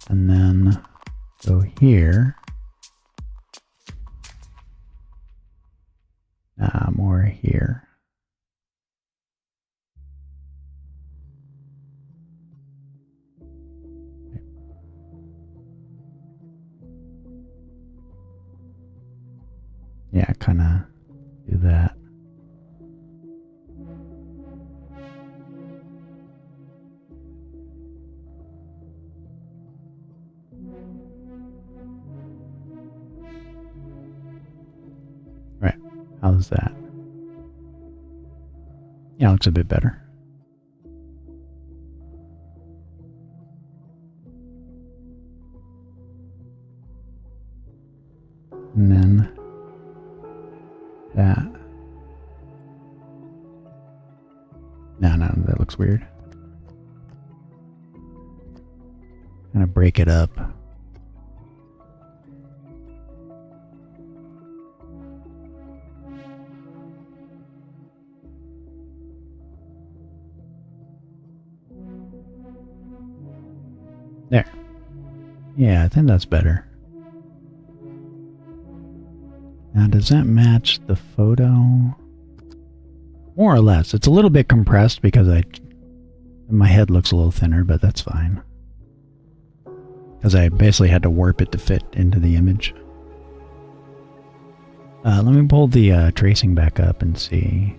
And then go here. More here. Yeah, kind of do that. Right. How's that? Yeah, it looks a bit better. And then that. No, that looks weird. Kind of break it up. There. Yeah, I think that's better. Now, does that match the photo? More or less. It's a little bit compressed because my head looks a little thinner, but that's fine. Because I basically had to warp it to fit into the image. Let me pull the tracing back up and see.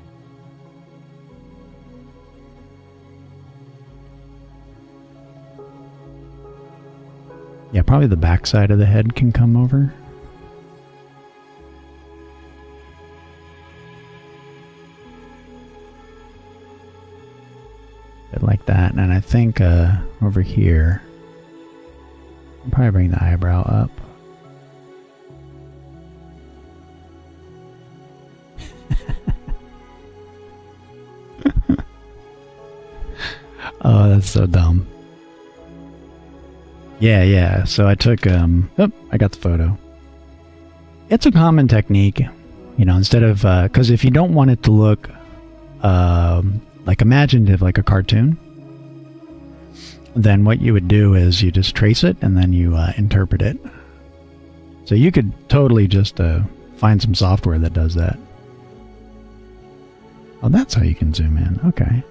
Yeah, probably the back side of the head can come over. Bit like that, and I think over here, I'll probably bring the eyebrow up. Oh, that's so dumb. Yeah, so I took, oh, I got the photo. It's a common technique, you know, instead of, because if you don't want it to look, like imaginative, like a cartoon, then what you would do is you just trace it and then you interpret it. So you could totally just find some software that does that. Oh, that's how you can zoom in. Okay.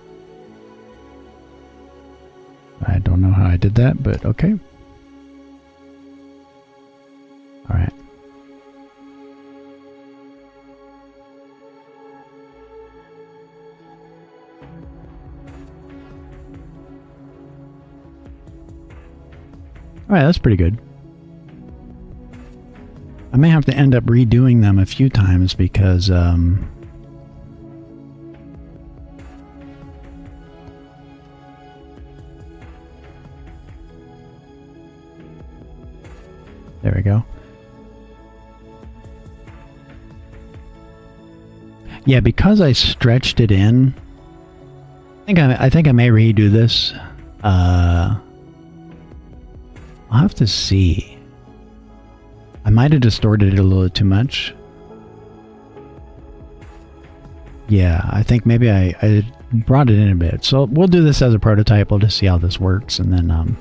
I don't know how I did that, but okay. All right. All right, that's pretty good. I may have to end up redoing them a few times because there we go. Yeah, because I stretched it in, I think I may redo this. I'll have to see. I might have distorted it a little too much. Yeah, I think maybe I brought it in a bit. So we'll do this as a prototype. We'll just see how this works, and then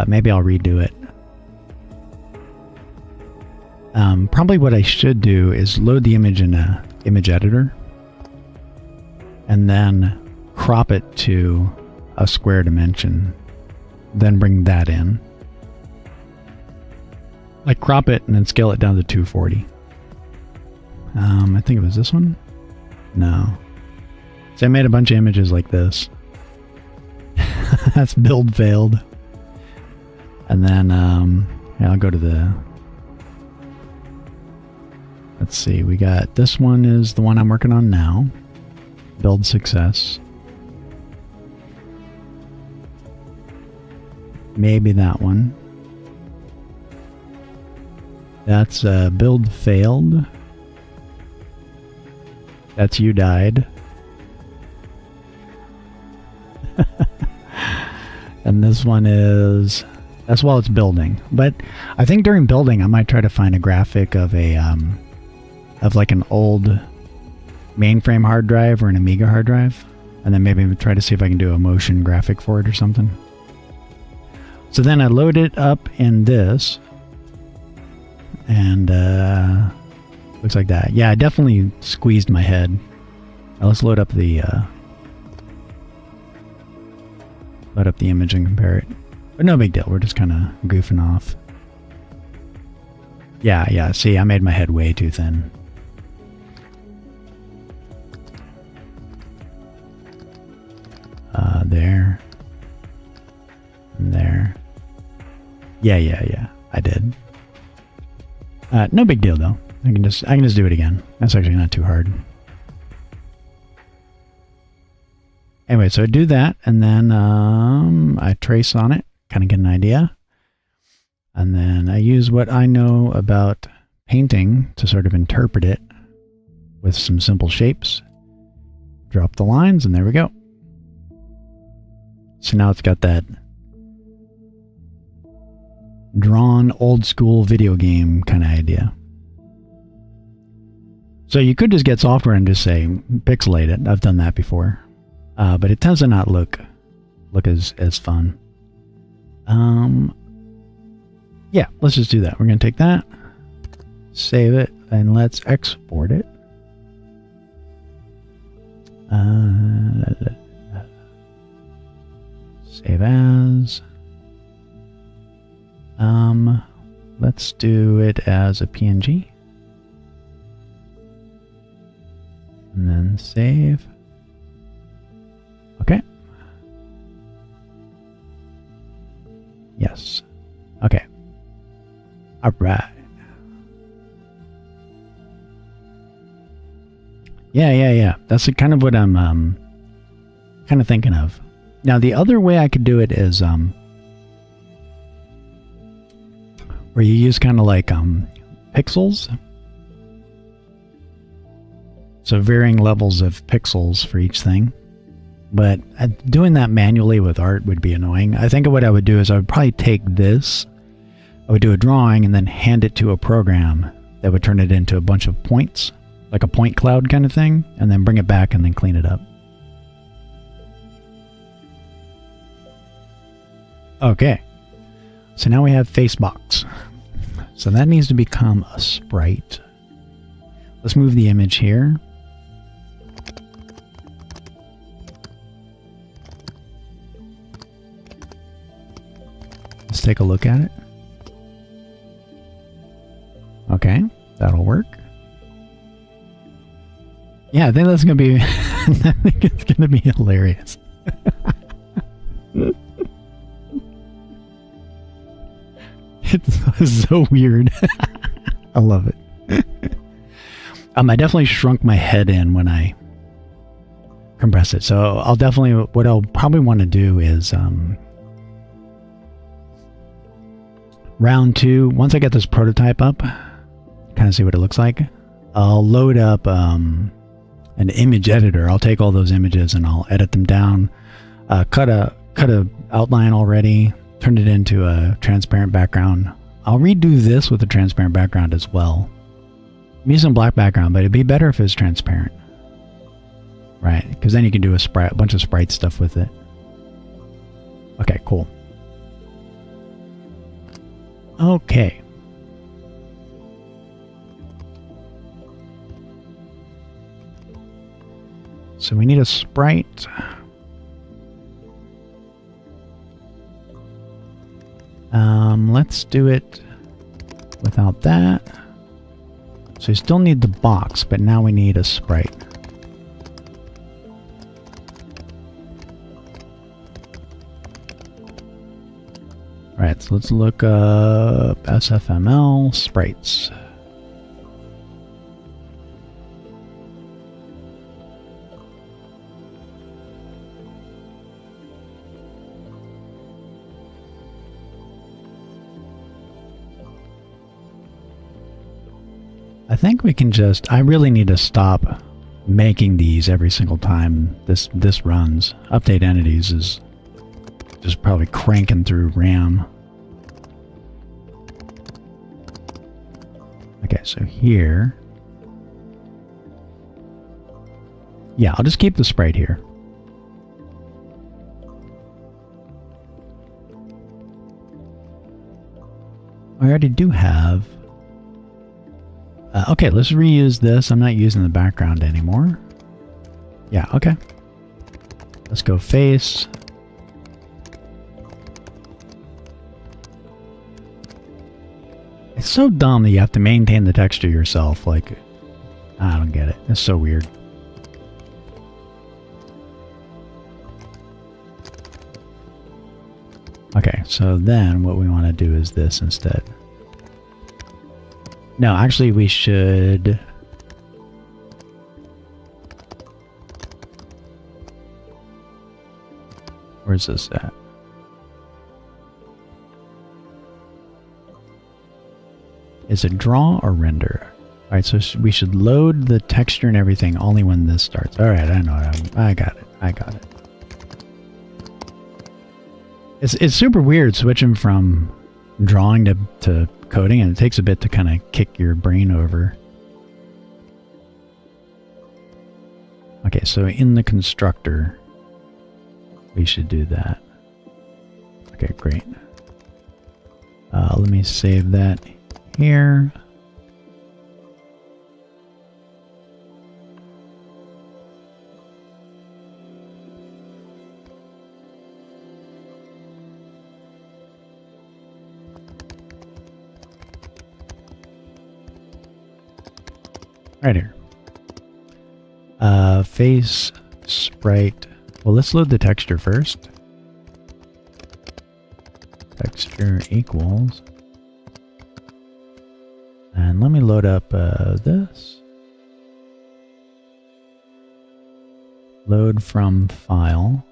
maybe I'll redo it. Probably what I should do is load the image in a image editor, and then crop it to a square dimension, then bring that in. Like crop it and then scale it down to 240. I think it was this one. No. So I made a bunch of images like this. That's build failed. And then yeah, I'll go to the. Let's see. We got this one is the one I'm working on now. Build success. Maybe that one. That's build failed. That's you died. And this one is, that's while it's building. But I think during building I might try to find a graphic of a of like an old mainframe hard drive or an Amiga hard drive, and then maybe try to see if I can do a motion graphic for it or something. So then I load it up in this. And looks like that. Yeah, I definitely squeezed my head. Now let's load up the image and compare it. But no big deal. We're just kind of goofing off. Yeah. See, I made my head way too thin. There. And there. Yeah. I did. No big deal though. I can just do it again. That's actually not too hard. Anyway, so I do that, and then I trace on it, kind of get an idea, and then I use what I know about painting to sort of interpret it with some simple shapes. Drop the lines, and there we go. So now it's got that drawn old school video game kind of idea. So you could just get software and just say pixelate it. I've done that before, but it tends to not look as fun. Yeah, let's just do that. We're gonna take that, save it, and let's export it. Save as. Let's do it as a PNG. And then save. Okay. Yes. Okay. All right. Yeah. That's kind of what I'm kind of thinking of. Now the other way I could do it is where you use kind of like pixels. So varying levels of pixels for each thing. But doing that manually with art would be annoying. I think what I would do is I would probably take this, I would do a drawing and then hand it to a program that would turn it into a bunch of points, like a point cloud kind of thing, and then bring it back and then clean it up. Okay, so now we have Facebox. So that needs to become a sprite. Let's move the image here. Let's take a look at it. Okay, that'll work. Yeah, I think that's gonna be. I think it's gonna be hilarious. It's so weird. I love it. I definitely shrunk my head in when I compress it. So I'll definitely, what I'll probably want to do is round 2, once I get this prototype up, kind of see what it looks like, I'll load up an image editor. I'll take all those images and I'll edit them down, cut a outline already, turn it into a transparent background. I'll redo this with a transparent background as well. I'm using a black background, but it'd be better if it was transparent. Right, because then you can do a bunch of sprite stuff with it. Okay, cool. Okay. So we need a sprite. Let's do it without that. So we still need the box, but now we need a sprite. Alright, so let's look up SFML sprites. I think we can just, I really need to stop making these every single time this runs. Update entities is just probably cranking through RAM. Okay, so here. Yeah, I'll just keep the sprite here. I already do have. Okay, let's reuse this. I'm not using the background anymore. Yeah, okay. Let's go face. It's so dumb that you have to maintain the texture yourself. Like, I don't get it. It's so weird. Okay, so then what we want to do is this instead. No, actually we should... Where's this at? Is it draw or render? Alright, so we should load the texture and everything only when this starts. Alright, I know. I got it. I got it. It's super weird switching from drawing to coding, and it takes a bit to kind of kick your brain over. Okay, so in the constructor, we should do that. Okay, great. Let me save that here. Right here. Face, sprite. Well, let's load the texture first. Texture equals. And let me load up this. Load from file.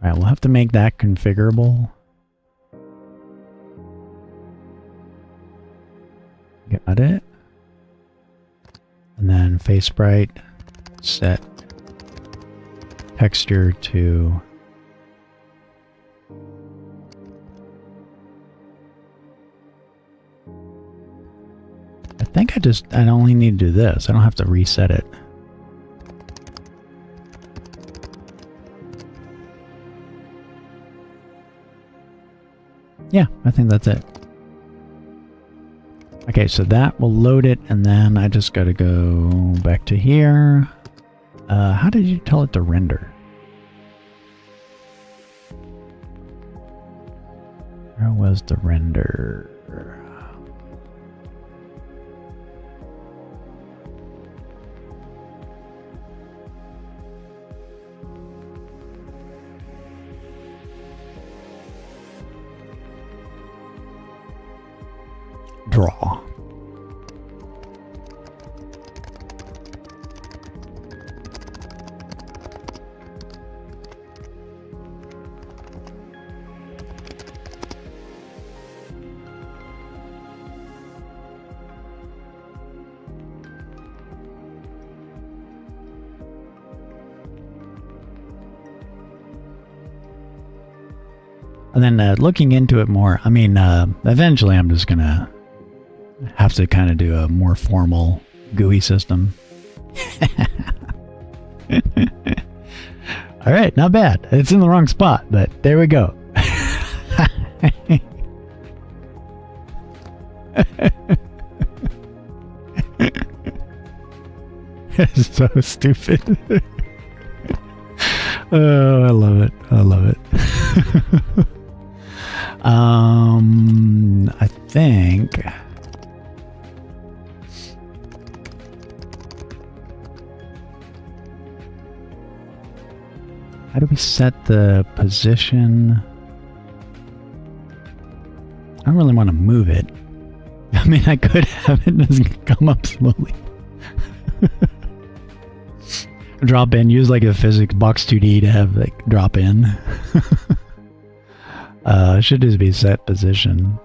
Alright, we'll have to make that configurable. Got it. And then face sprite, set texture to I think I only need to do this. I don't have to reset it. Yeah, I think that's it. Okay, so that will load it, and then I just gotta go back to here. How did you tell it to render? Where was the render? Draw. And then looking into it more, I mean, eventually I'm just gonna have to kind of do a more formal GUI system. All right, not bad. It's in the wrong spot, but there we go. It's so stupid. Oh, I love it. I love it. I think how do we set the position? I don't really want to move it. I mean, I could have it just come up slowly. Drop in, use like a physics box 2D to have like drop in. Should just be set position.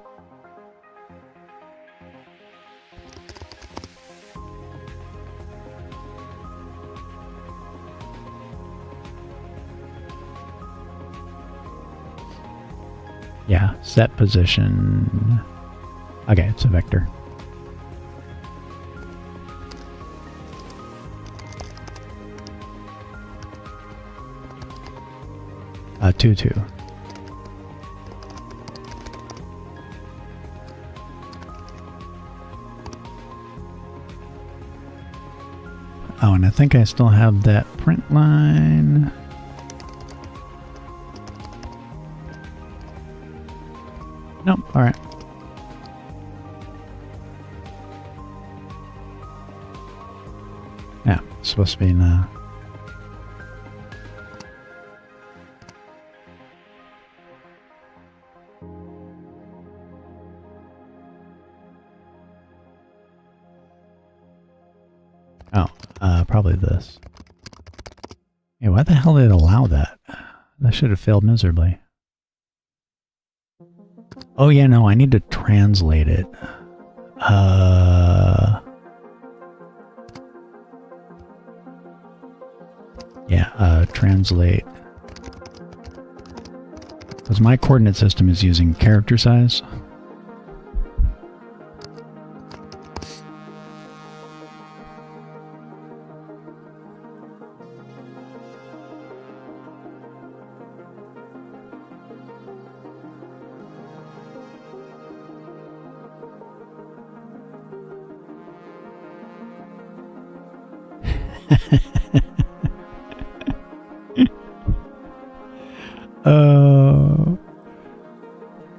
Yeah, set position. Okay, it's a vector. Two. Oh, and I think I still have that print line. Nope, alright. Yeah, it's supposed to be in the... probably this. Yeah, why the hell did it allow that? That should have failed miserably. Oh yeah, no, I need to translate it. Yeah, translate. Because my coordinate system is using character size.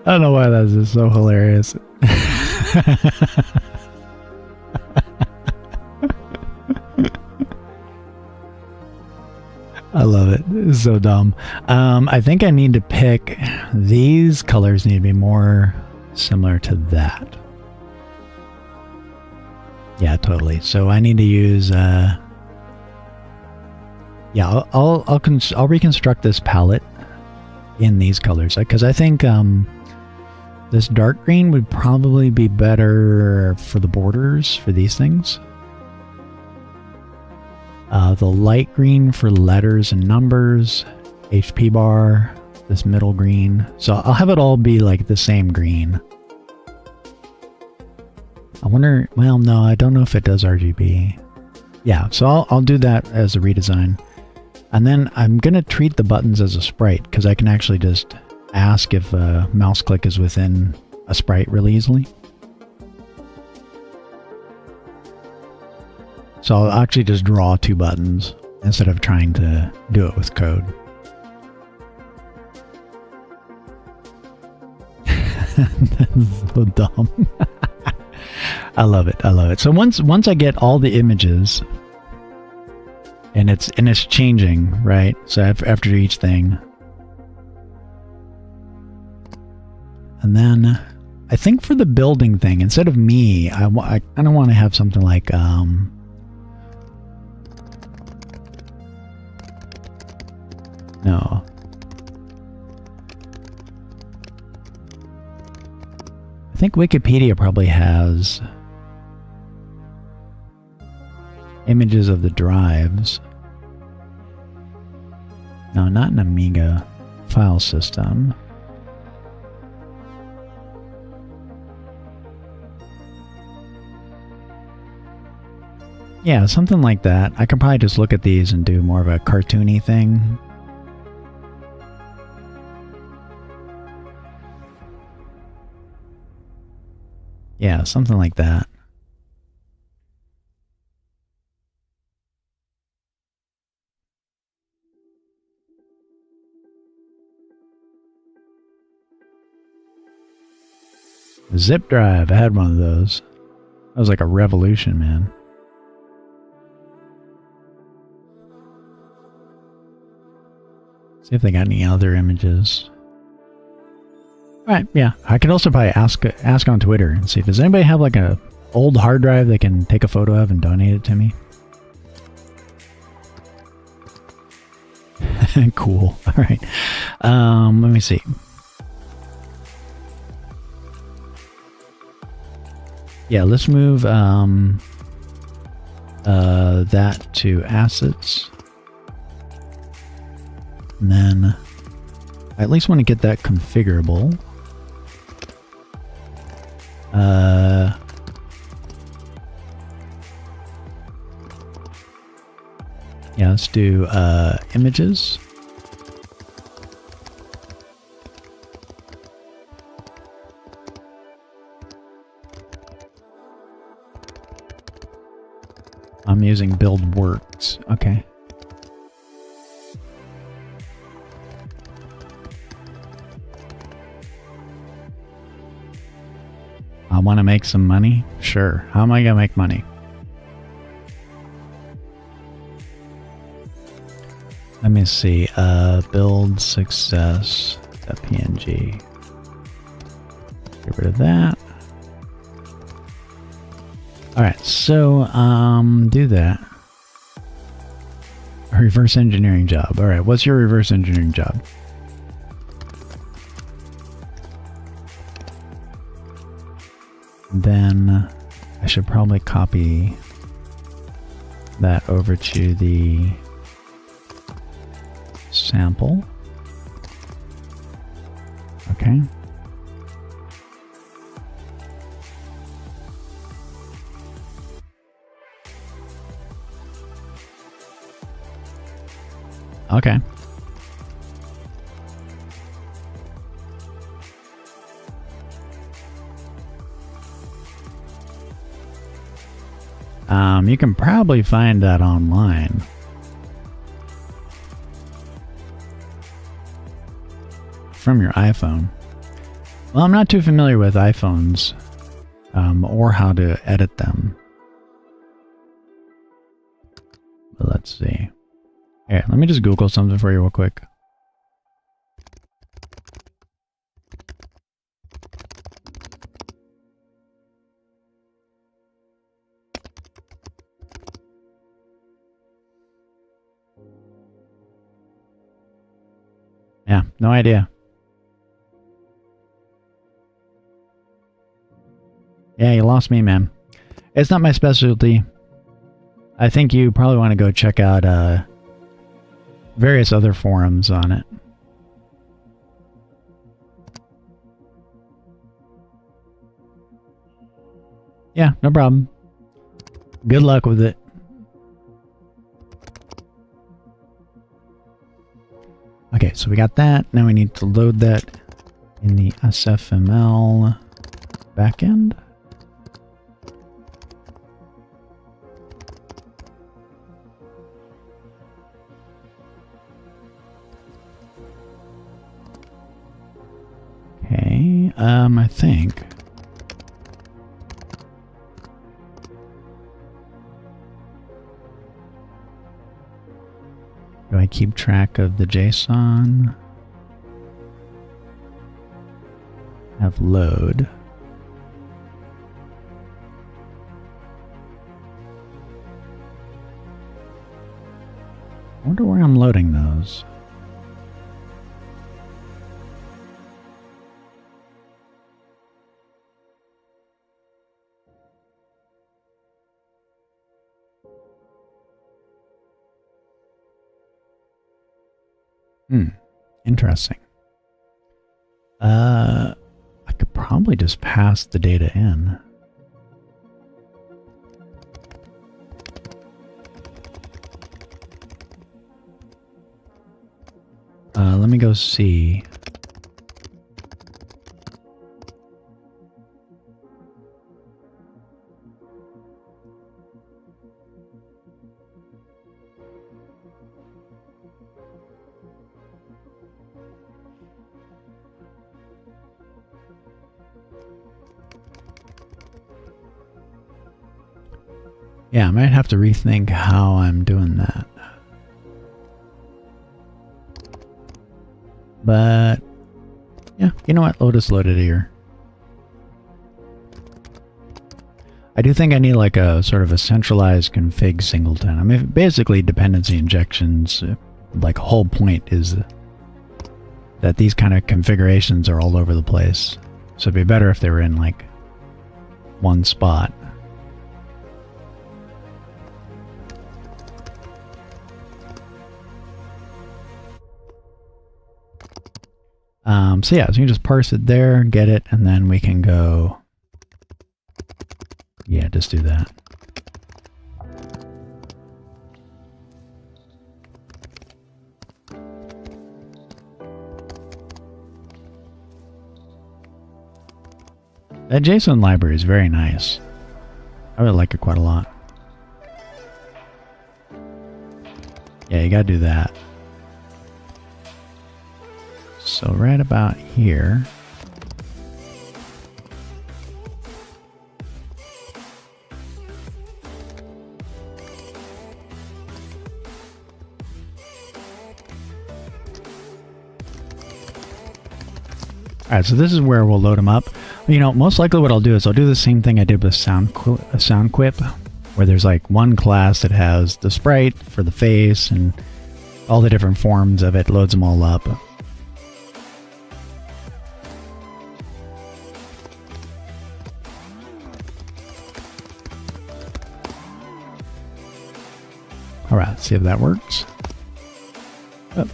I don't know why that's just so hilarious. I love it. It's so dumb. I think I need to pick these colors need to be more similar to that. Yeah, totally. So I need to use yeah, I'll reconstruct this palette in these colors because I think this dark green would probably be better for the borders for these things. The light green for letters and numbers, HP bar, this middle green. So I'll have it all be like the same green. I wonder, well, no, I don't know if it does RGB. Yeah, so I'll do that as a redesign. And then I'm going to treat the buttons as a sprite because I can actually just ask if a mouse click is within a sprite really easily. So I'll actually just draw two buttons instead of trying to do it with code. That's so dumb. I love it. I love it. So once I get all the images, and it's changing, right? So after each thing, and then I think for the building thing, instead of me, I kind of want to have something like no. I think Wikipedia probably has images of the drives. No, not an Amiga file system. Yeah, something like that. I could probably just look at these and do more of a cartoony thing. Yeah, something like that. Zip drive, I had one of those. That was like a revolution, man. See if they got any other images. Alright, yeah. I could also probably ask on Twitter and see if does anybody have like a old hard drive they can take a photo of and donate it to me. Cool. Alright. Let me see. Yeah, let's move that to assets. And then I at least want to get that configurable. Yeah, let's do images. I'm using build works. Okay. I want to make some money? Sure. How am I going to make money? Let me see. Build success.png. Get rid of that. Alright, so, do that. A reverse engineering job. Alright, what's your reverse engineering job? Then I should probably copy that over to the sample. Okay. Okay. You can probably find that online. From your iPhone. Well, I'm not too familiar with iPhones or how to edit them. But let's see. Here, let me just Google something for you real quick. Yeah, no idea. Yeah, you lost me, man. It's not my specialty. I think you probably want to go check out various other forums on it. Yeah, no problem. Good luck with it. Okay, so we got that. Now we need to load that in the SFML backend. Okay, I think. Do I keep track of the JSON? Have load. I wonder where I'm loading those. Interesting. I could probably just pass the data in. Let me go see. Yeah, I might have to rethink how I'm doing that. But, yeah, you know what? Lotus loaded here. I do think I need like a sort of a centralized config singleton. I mean, basically dependency injections, like whole point is that these kind of configurations are all over the place. So it'd be better if they were in like one spot. So yeah, so you can just parse it there, get it, and then we can go, yeah, just do that. That JSON library is very nice. I would like it quite a lot. Yeah, you gotta do that. So right about here. Alright, so this is where we'll load them up. You know, most likely what I'll do is I'll do the same thing I did with SoundQuip, where there's like one class that has the sprite for the face and all the different forms of it, loads them all up. Alright, see if that works. Oh.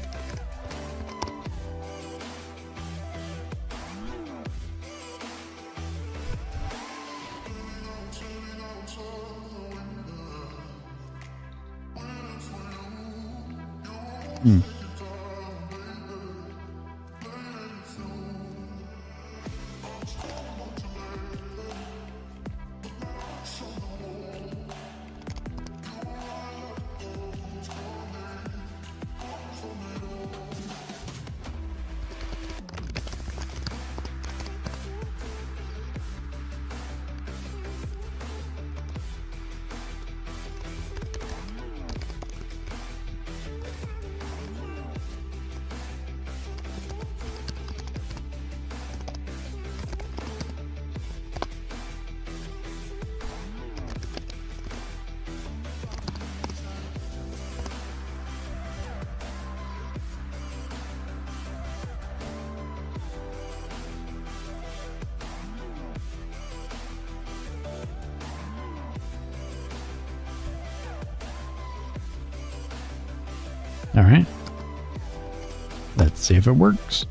Alright. Let's see if it works.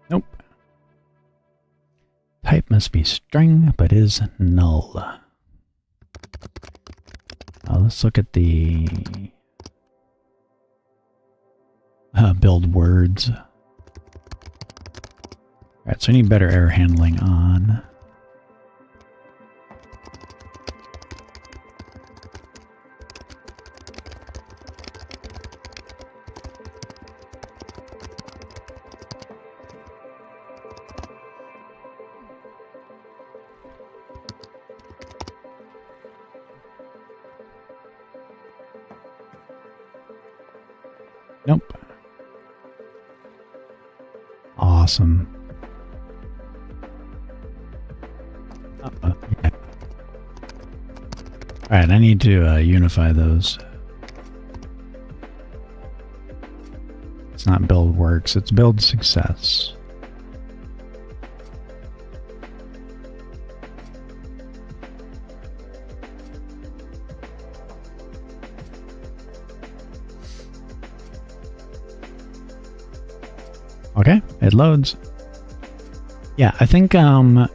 Nope. Type must be string, but is null. Let's look at the build words. Alright, so I need better error handling on. Nope. Awesome. Yeah. Alright, I need to unify those. It's not build works, it's build success. Okay, it loads. Yeah, I think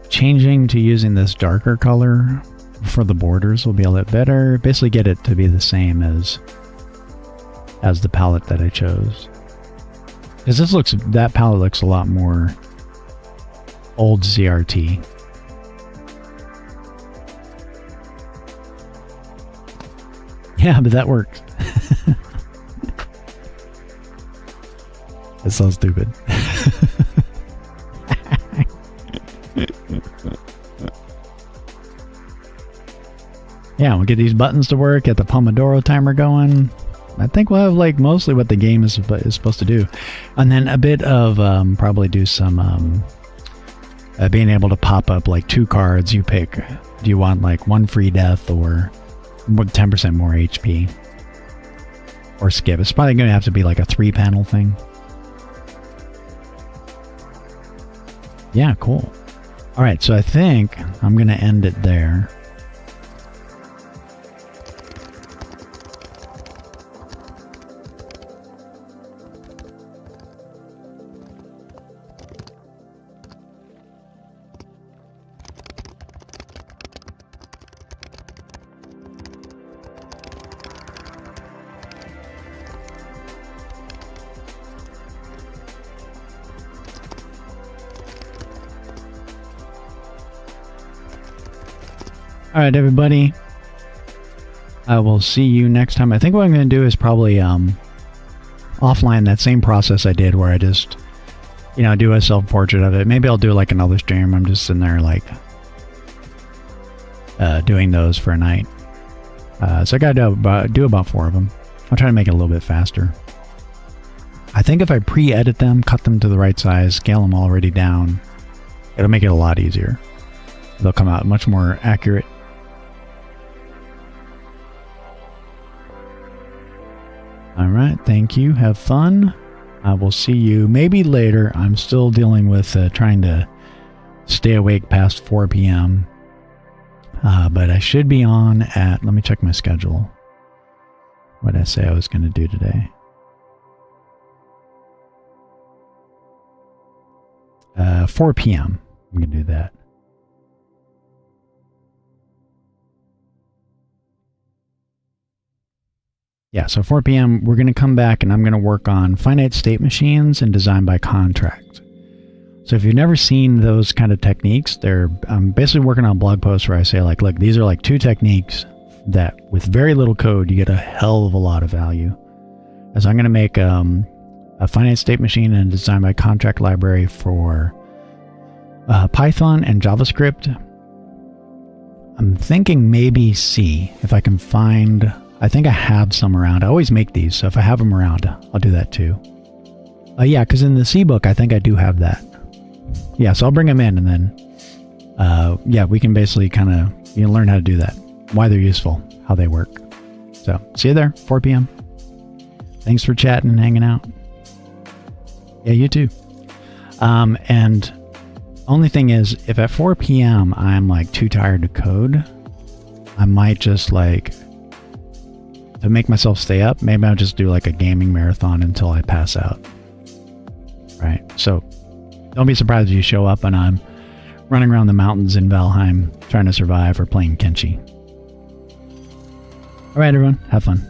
changing to using this darker color for the borders will be a little better. Basically get it to be the same as the palette that I chose. Because that palette looks a lot more old CRT. Yeah, but that works. It's so stupid. Yeah, we'll get these buttons to work, get the Pomodoro timer going. I think we'll have like mostly what the game is supposed to do. And then a bit of probably do some being able to pop up like 2 cards. You pick, do you want like 1 free death or 10% more HP? Or skip. It's probably going to have to be like a 3-panel thing. Yeah, cool. Alright, so I think I'm going to end it there. Alright, everybody. I will see you next time. I think what I'm going to do is probably offline that same process I did where I just, you know, do a self-portrait of it. Maybe I'll do like another stream. I'm just sitting there like doing those for a night. So I got to do about 4 of them. I'll try to make it a little bit faster. I think if I pre-edit them, cut them to the right size, scale them already down, it'll make it a lot easier. They'll come out much more accurate. Alright, thank you. Have fun. I will see you maybe later. I'm still dealing with trying to stay awake past 4 p.m. But I should be on at... Let me check my schedule. What did I say I was going to do today? 4 p.m. I'm going to do that. Yeah, so 4 p.m. we're going to come back and I'm going to work on finite state machines and design by contract. So if you've never seen those kind of techniques, I'm basically working on blog posts where I say like, look, these are like 2 techniques that with very little code, you get a hell of a lot of value. And so I'm going to make a finite state machine and design by contract library for Python and JavaScript. I'm thinking maybe C, if I can find... I think I have some around. I always make these, so if I have them around, I'll do that too. Yeah, because in the C book, I think I do have that. Yeah, so I'll bring them in, and then, yeah, we can basically kind of learn how to do that, why they're useful, how they work. So, see you there, 4 p.m. Thanks for chatting and hanging out. Yeah, you too. And only thing is, if at 4 p.m. I'm like too tired to code, I might just like... To make myself stay up, maybe I'll just do like a gaming marathon until I pass out. Right? So don't be surprised if you show up and I'm running around the mountains in Valheim trying to survive or playing Kenshi. Alright everyone, have fun.